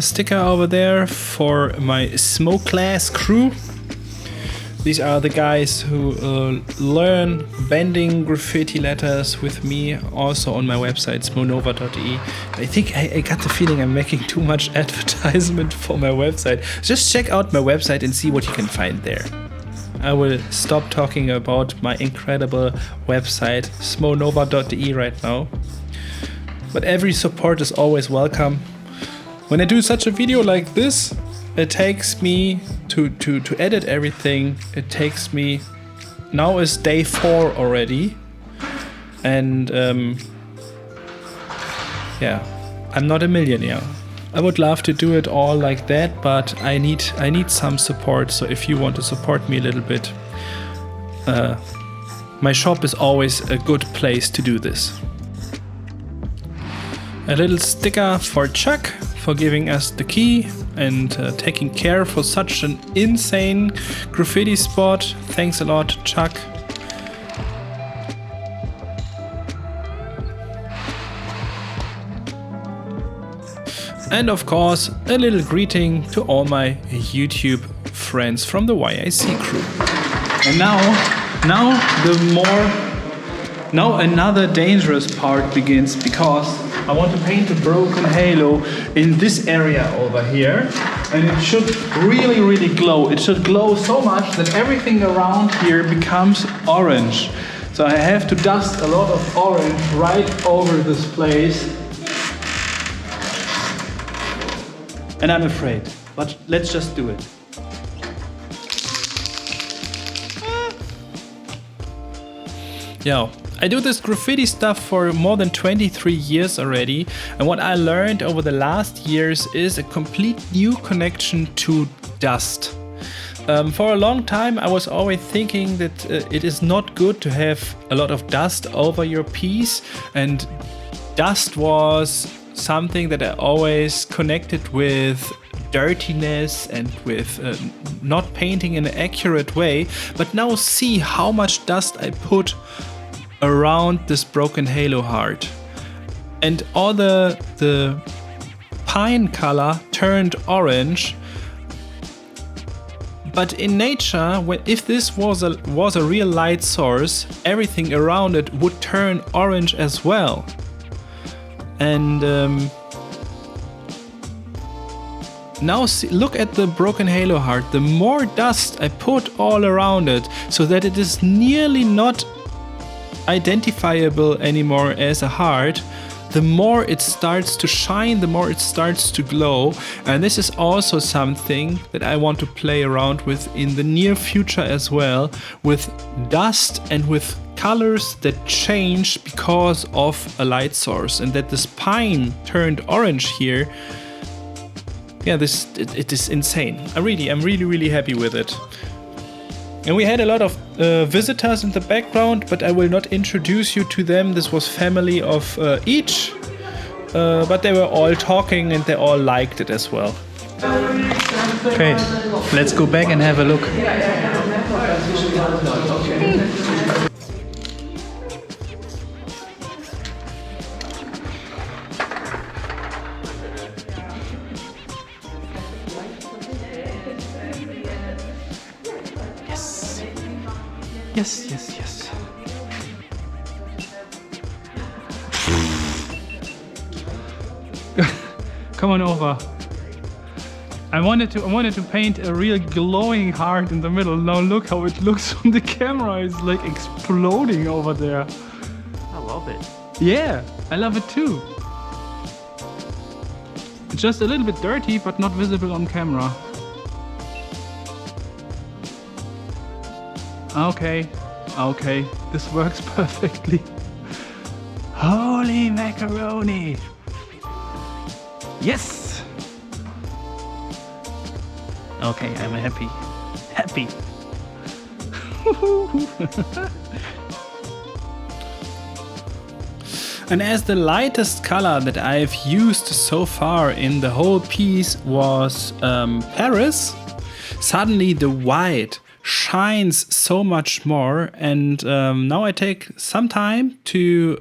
S1: sticker over there for my Smoe class crew. These are the guys who learn bending graffiti letters with me, also on my website, smoenova.de. I think I got the feeling I'm making too much advertisement for my website. Just check out my website and see what you can find there. I will stop talking about my incredible website, smoenova.de right now. But every support is always welcome. When I do such a video like this, it takes me to edit everything. It takes me, now is day 4 already. And yeah, I'm not a millionaire. I would love to do it all like that, but I need some support. So if you want to support me a little bit, my shop is always a good place to do this. A little sticker for Chuck for giving us the key and taking care for such an insane graffiti spot. Thanks a lot, Chuck. And of course, a little greeting to all my YouTube friends from the YIC crew. And now another dangerous part begins, because I want to paint a broken halo in this area over here, and it should really glow. It should glow so much that everything around here becomes orange. So I have to dust a lot of orange right over this place. And I'm afraid, but let's just do it. Yeah. I do this graffiti stuff for more than 23 years already, and what I learned over the last years is a complete new connection to dust. For a long time I was always thinking that it is not good to have a lot of dust over your piece, and dust was something that I always connected with dirtiness and with not painting in an accurate way. But now see how much dust I put around this broken halo heart, and all the pine color turned orange. But in nature, if this was a real light source, everything around it would turn orange as well. And now look at the broken halo heart. The more dust I put all around it, so that it is nearly not identifiable anymore as a heart, the more it starts to shine, the more it starts to glow. And this is also something that I want to play around with in the near future as well, with dust and with colors that change because of a light source. And that this pine turned orange here, yeah, it is insane. I'm really happy with it. And we had a lot of visitors in the background, but I will not introduce you to them. This was family of EECH, but they were all talking and they all liked it as well. Okay, let's go back and have a look. Yes. Come on over. I wanted to paint a real glowing heart in the middle. Now look how it looks from the camera. It's like exploding over there.
S7: I love it.
S1: Yeah, I love it too. It's just a little bit dirty, but not visible on camera. Okay, this works perfectly. Holy macaroni! Yes! Okay, I'm happy. And as the lightest color that I've used so far in the whole piece was Paris, suddenly the white shines so much more. And now I take some time to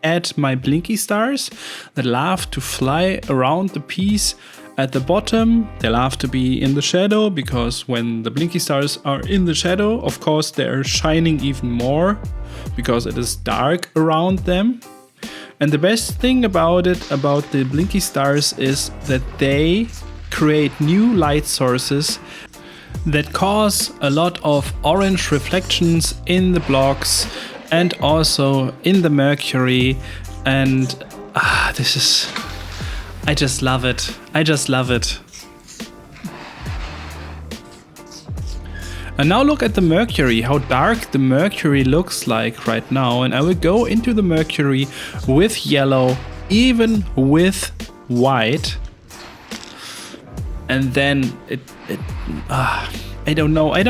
S1: add my blinky stars that love to fly around the piece. At the bottom, they love to be in the shadow, because when the blinky stars are in the shadow, of course, they're shining even more because it is dark around them. And the best thing about the blinky stars, is that they create new light sources that cause a lot of orange reflections in the blocks and also in the mercury. And this is... I just love it. I just love it. And now look at the mercury, how dark the mercury looks like right now. And I will go into the mercury with yellow, even with white. And then I don't know. I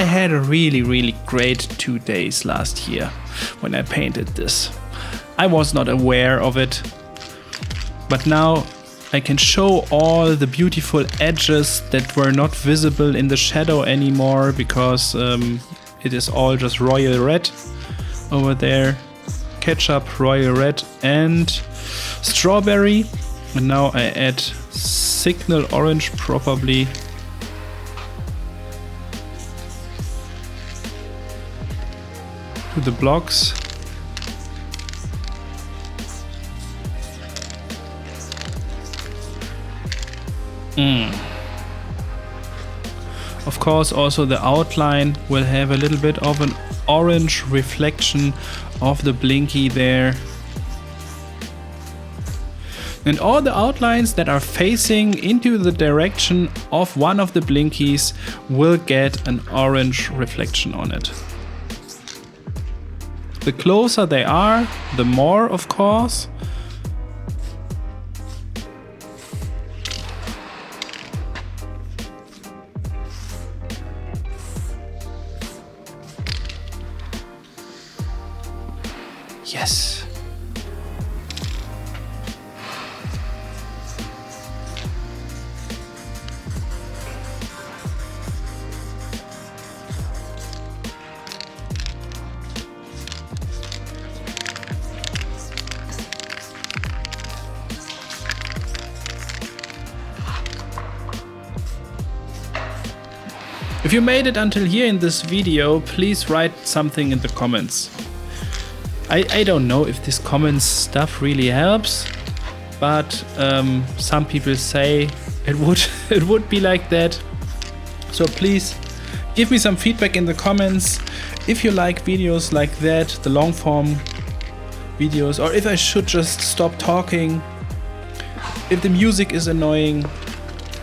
S1: had a really great 2 days last year when I painted this. I was not aware of it. But now I can show all the beautiful edges that were not visible in the shadow anymore, because it is all just royal red over there. Ketchup, royal red and strawberry. And now I add signal orange probably. To the blocks. Of course, also the outline will have a little bit of an orange reflection of the blinky there. And all the outlines that are facing into the direction of one of the blinkies will get an orange reflection on it. The closer they are, the more, of course. Yes. If you made it until here in this video, please write something in the comments. I don't know if this comments stuff really helps, but some people say it would be like that. So please give me some feedback in the comments if you like videos like that, the long form videos, or if I should just stop talking, if the music is annoying,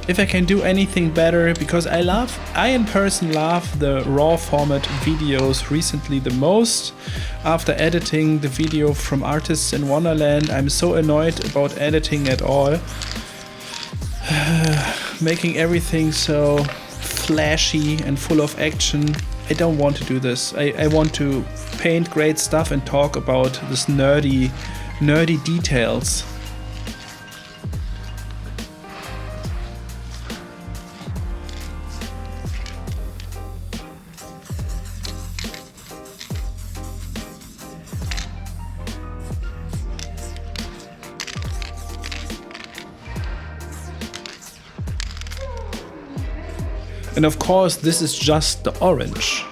S1: if I can do anything better, because I in person love the raw format videos recently the most. After editing the video from Artists in Wonderland, I'm so annoyed about editing at all. Making everything so flashy and full of action. I don't want to do this. I want to paint great stuff and talk about this nerdy details. And of course, this is just the orange.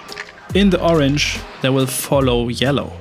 S1: In the orange, there will follow yellow.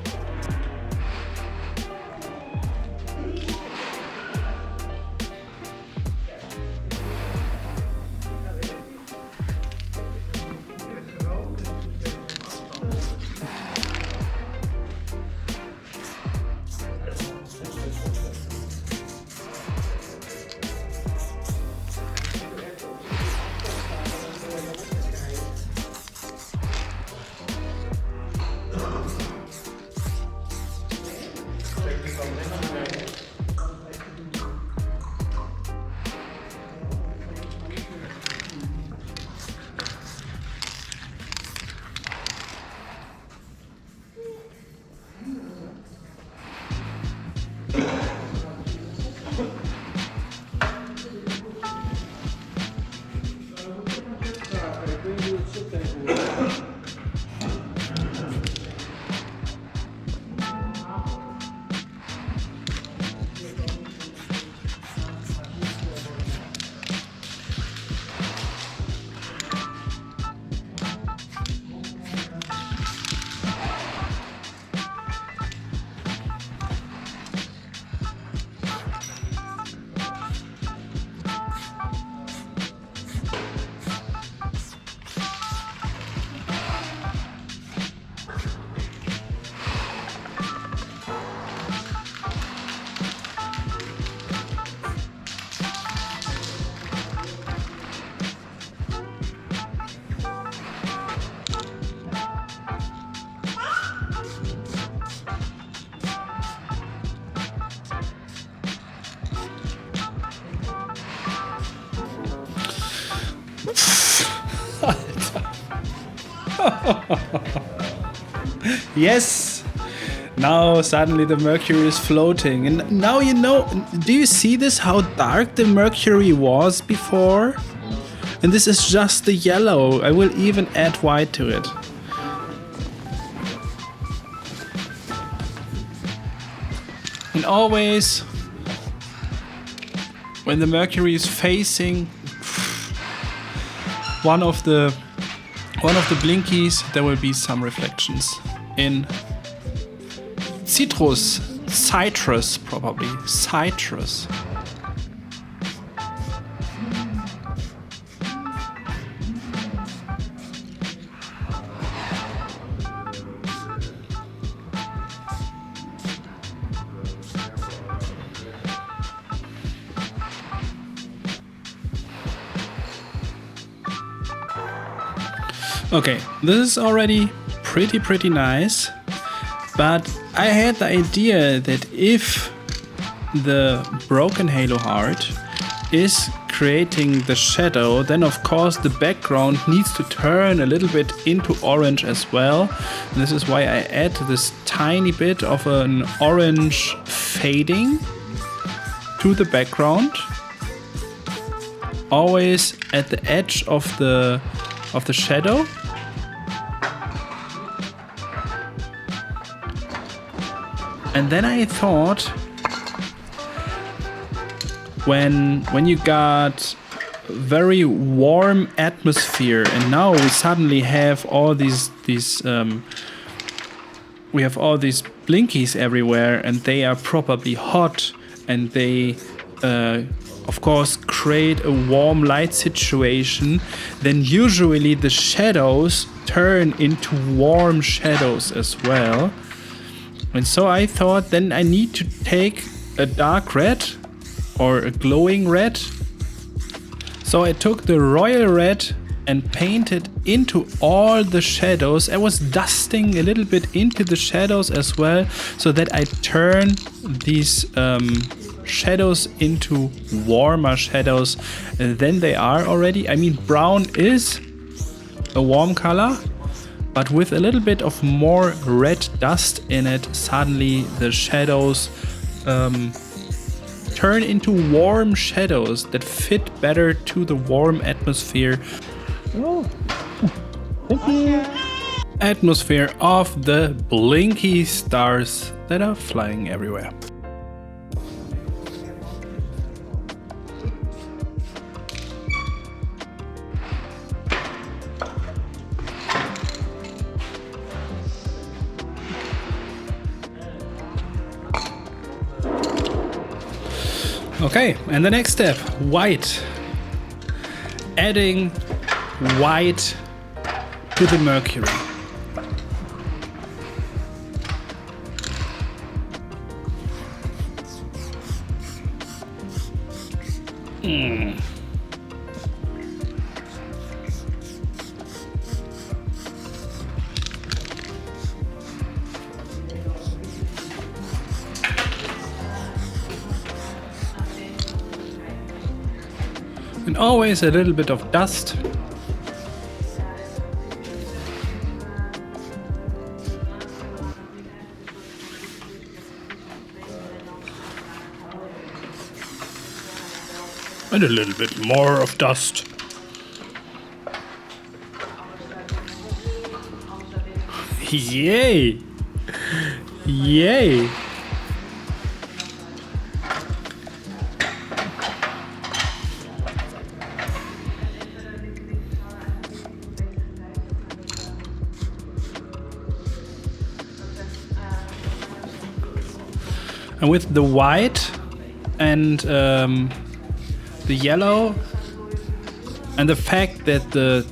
S1: Yes! Now suddenly the mercury is floating. And now you know, do you see this? How dark the mercury was before? And this is just the yellow. I will even add white to it. And always, when the mercury is facing one of the blinkies, there will be some reflections in citrus probably, citrus. Okay, this is already pretty nice, but I had the idea that if the broken halo heart is creating the shadow, then of course the background needs to turn a little bit into orange as well. And this is why I add this tiny bit of an orange fading to the background, always at the edge of the shadow. And then I thought, when you got very warm atmosphere, and now we suddenly have all these we have all these blinkies everywhere, and they are probably hot, and they of course create a warm light situation. Then usually the shadows turn into warm shadows as well. And so I thought then I need to take a dark red or a glowing red. So I took the royal red and painted into all the shadows. I was dusting a little bit into the shadows as well, so that I turn these shadows into warmer shadows than they are already. I mean, brown is a warm color, but with a little bit of more red dust in it, suddenly the shadows turn into warm shadows that fit better to the warm atmosphere. Oh, thank you. Atmosphere of the blinky stars that are flying everywhere. Okay, and the next step, white. Adding white to the mercury. And always a little bit of dust. And a little bit more of dust. Yay! Yay! And with the white and the yellow and the fact that the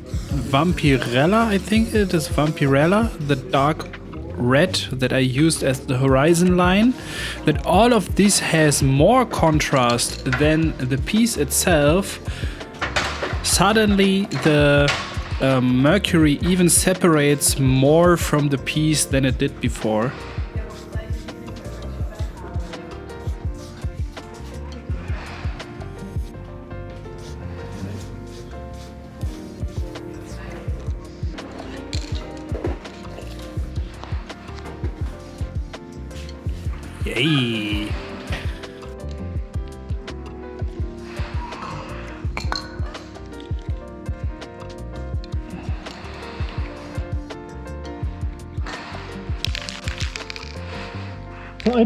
S1: Vampirella, I think it is Vampirella, the dark red that I used as the horizon line, that all of this has more contrast than the piece itself, suddenly the mercury even separates more from the piece than it did before. Yay!
S2: So I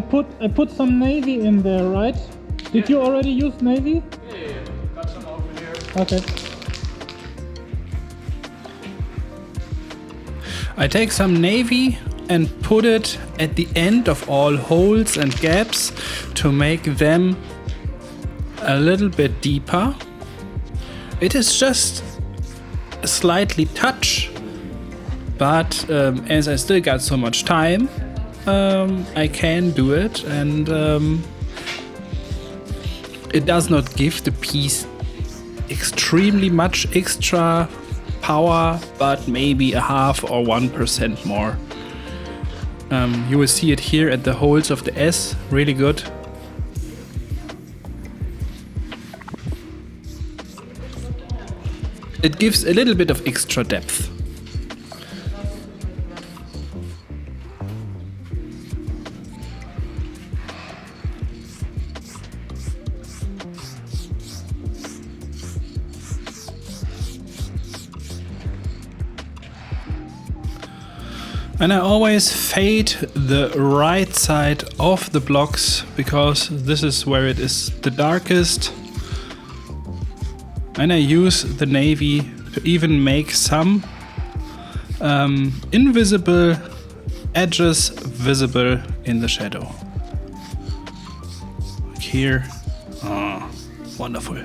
S2: put some navy in there, right? Did you already use navy?
S7: Yeah, got some over here.
S2: Okay.
S1: I take some navy and put it at the end of all holes and gaps to make them a little bit deeper. It is just a slightly touch, but as I still got so much time, I can do it, and it does not give the piece extremely much extra power, but maybe a half or 1% more. You will see it here at the holes of the S, really good. It gives a little bit of extra depth. And I always fade the right side of the blocks because this is where it is the darkest. And I use the navy to even make some invisible edges visible in the shadow. Like here. Ah, wonderful.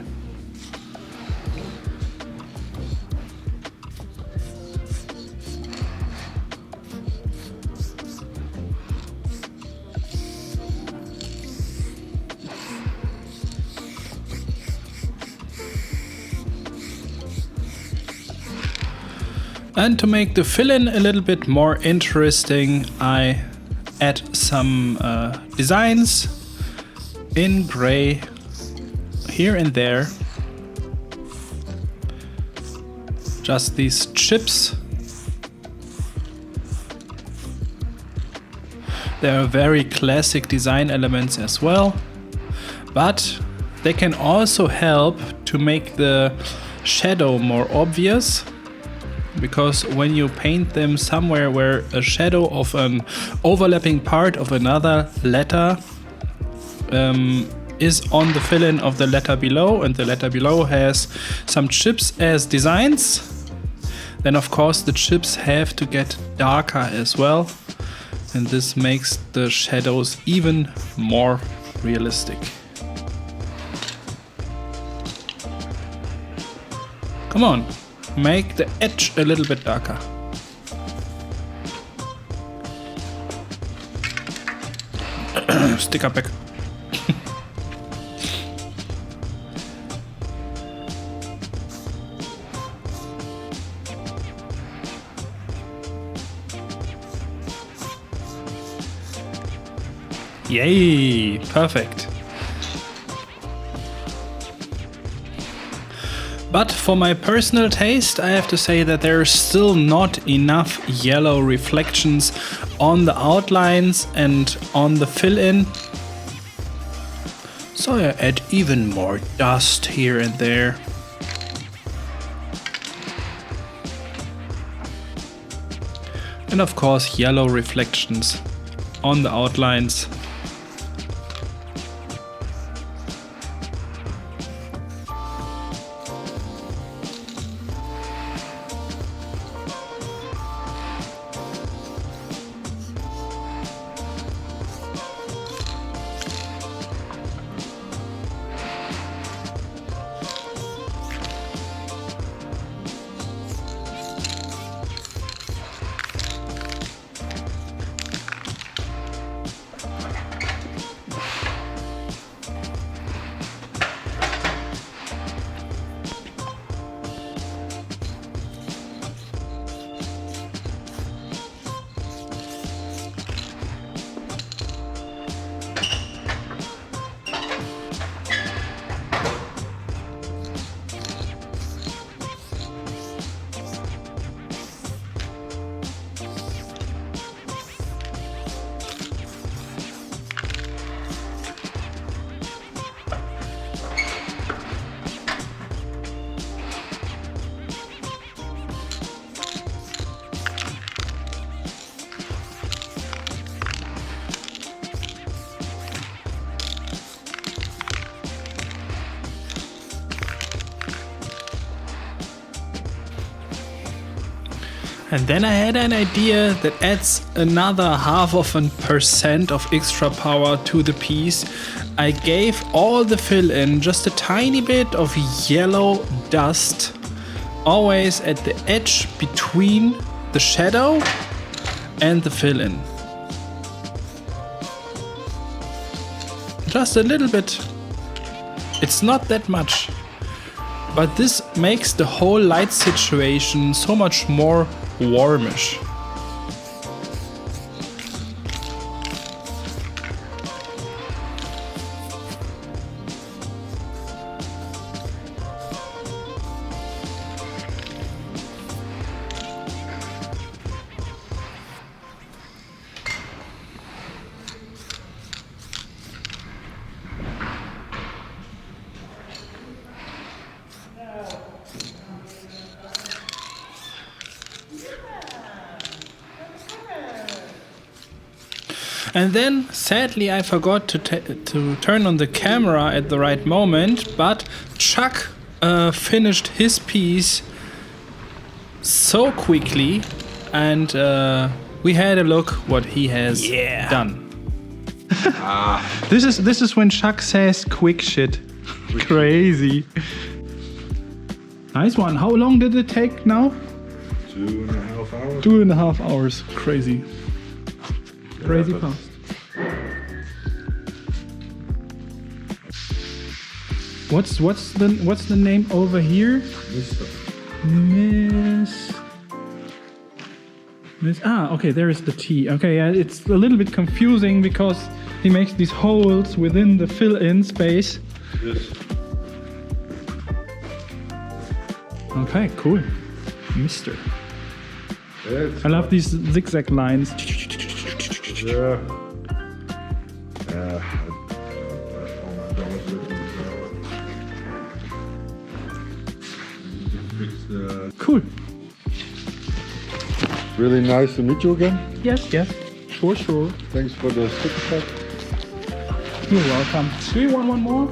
S1: And to make the fill-in a little bit more interesting, I add some designs in gray here and there. Just these chips. They are very classic design elements as well, but they can also help to make the shadow more obvious. Because when you paint them somewhere where a shadow of an overlapping part of another letter is on the fill-in of the letter below, and the letter below has some chips as designs, then of course the chips have to get darker as well, and this makes the shadows even more realistic. Come on. Make the edge a little bit darker. Sticker back. Yay! Perfect. But for my personal taste, I have to say that there is still not enough yellow reflections on the outlines and on the fill-in. So I add even more dust here and there. And of course yellow reflections on the outlines. And then I had an idea that adds another 0.5% of extra power to the piece. I gave all the fill-in just a tiny bit of yellow dust, always at the edge between the shadow and the fill-in. Just a little bit. It's not that much. But this makes the whole light situation so much more warmish. And then, sadly, I forgot to turn on the camera at the right moment, but Chuck finished his piece so quickly, and we had a look what he has done.
S2: This is when Chuck says quick shit. Crazy. Nice one. How long did it take now?
S5: 2.5 hours.
S2: 2.5 hours. Crazy. Crazy fast. What's the name over here? Miss. Okay, there is the T. Okay, yeah, it's a little bit confusing because he makes these holes within the fill-in space.
S5: Yes.
S2: Okay, cool. Mister.
S5: It's
S2: I love these zigzag lines.
S5: Yeah.
S2: Cool.
S5: Really nice to meet you again.
S2: Yes, for sure.
S5: Thanks for the sticker pack.
S2: You're welcome. Do you want one more?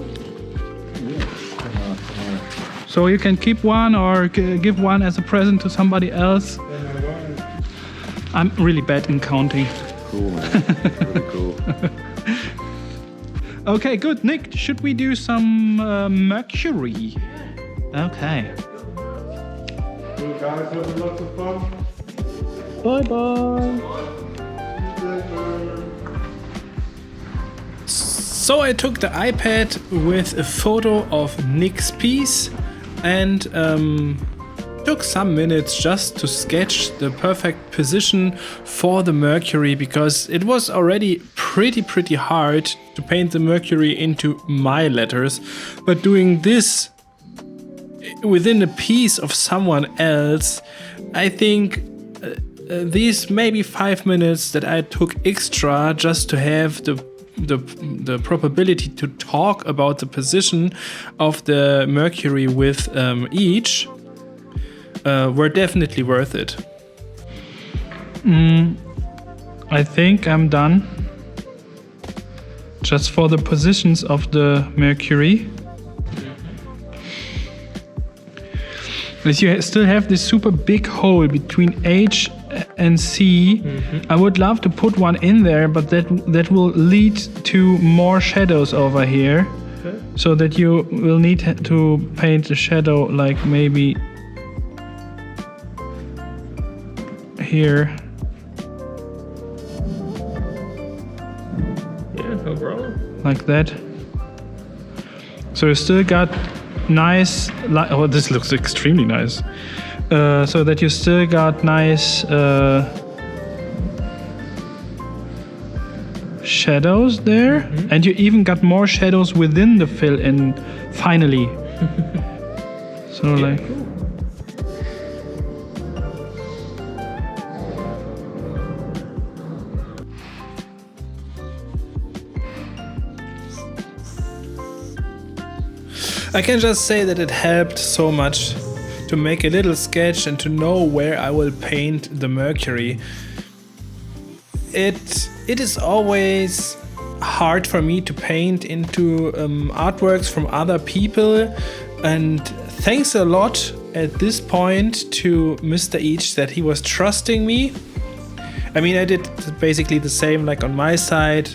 S2: So you can keep one or give one as a present to somebody else. I'm really bad in counting.
S5: Cool, man. Really cool.
S2: Okay, good. Nick, should we do some mercury? Okay.
S5: You guys have lots of fun.
S2: Bye bye.
S1: So I took the iPad with a photo of Nick's piece and took some minutes just to sketch the perfect position for the mercury, because it was already pretty hard to paint the mercury into my letters, but doing this within a piece of someone else, I think these maybe 5 minutes that I took extra just to have the probability to talk about the position of the mercury with EECH were definitely worth it.
S2: I think I'm done. Just for the positions of the mercury. As you still have this super big hole between H and C. I would love to put one in there, but that will lead to more shadows over here. Okay. So that you will need to paint a shadow like maybe here.
S7: Yeah, no problem.
S2: Like that. So you still got nice oh, this looks extremely nice. So that you still got nice shadows there, and you even got more shadows within the fill-in finally. So yeah, like cool.
S1: I can just say that it helped so much to make a little sketch and to know where I will paint the mercury. It is always hard for me to paint into artworks from other people, and thanks a lot at this point to Mr. EECH that he was trusting me. I mean, I did basically the same like on my side.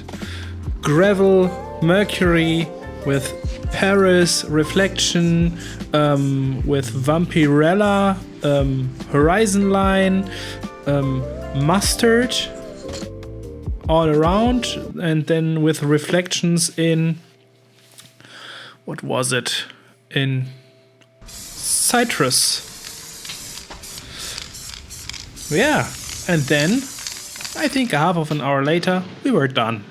S1: Gravel, mercury with Paris, reflection, with vampirella, horizon line, mustard all around, and then with reflections in, what was it? In citrus. Yeah, and then I think half of an hour later we were done.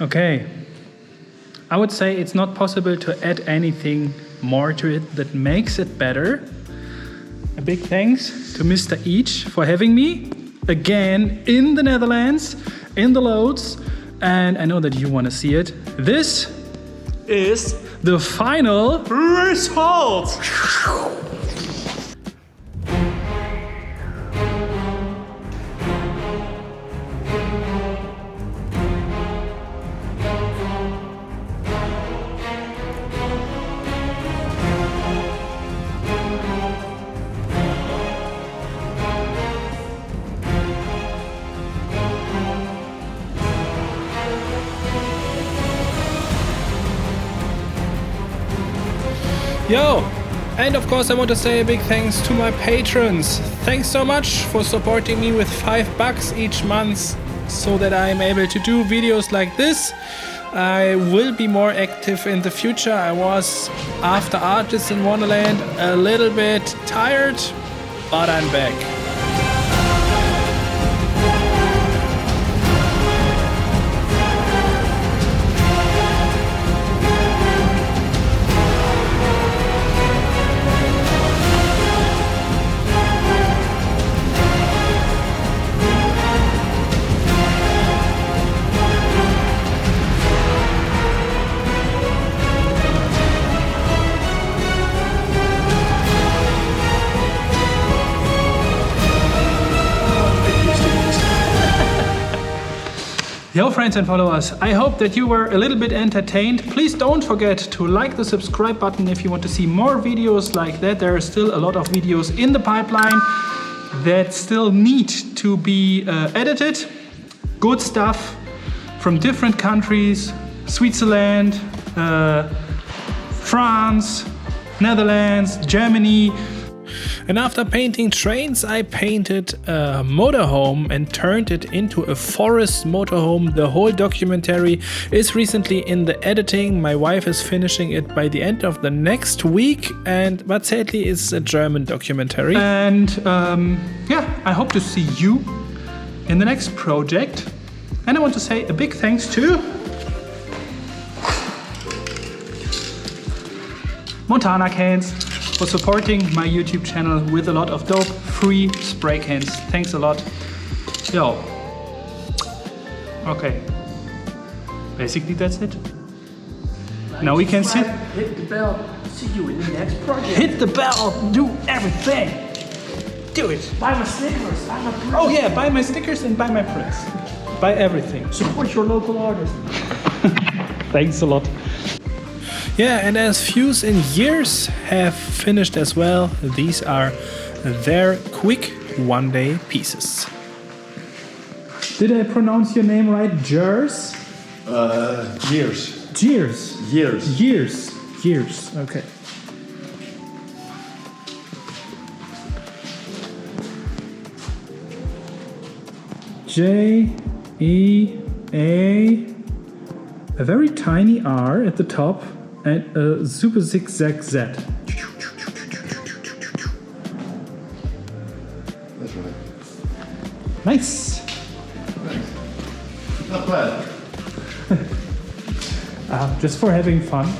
S2: Okay, I would say it's not possible to add anything more to it that makes it better. A big thanks to Mr. EECH for having me again in the Netherlands, in the Loads, and I know that you want to see it. This is the final result.
S1: Yo! And of course I want to say a big thanks to my patrons. Thanks so much for supporting me with $5 each month so that I'm able to do videos like this. I will be more active in the future. I was, after Artists in Wonderland, a little bit tired, but I'm back.
S2: Yo friends and followers, I hope that you were a little bit entertained. Please don't forget to like the subscribe button if you want to see more videos like that. There are still a lot of videos in the pipeline that still need to be edited. Good stuff from different countries, Switzerland, France, Netherlands, Germany.
S1: And after painting trains, I painted a motorhome and turned it into a forest motorhome. The whole documentary is recently in the editing. My wife is finishing it by the end of the next week, but sadly it's a German documentary.
S2: And yeah, I hope to see you in the next project. And I want to say a big thanks to Montana cans for supporting my YouTube channel with a lot of dope free spray cans. Thanks a lot. Yo. Okay. Basically that's it. Now we can sit.
S7: Hit the bell. See you in the next project.
S2: Hit the bell. Do everything. Do it.
S7: Buy my stickers. Buy my prints.
S2: Oh yeah, buy my stickers and buy my prints. Buy everything.
S7: Support your local artist.
S2: Thanks a lot.
S1: Yeah, and as views in years have finished as well, these are their quick one-day pieces.
S2: Did I pronounce your name right? Jers?
S5: Years.
S2: Jeers.
S5: Years.
S2: Years. Years. Okay. J-E-A, a very tiny R at the top, and a super zigzag Z.
S5: That's right.
S2: Nice.
S5: Not bad.
S2: Just for having fun.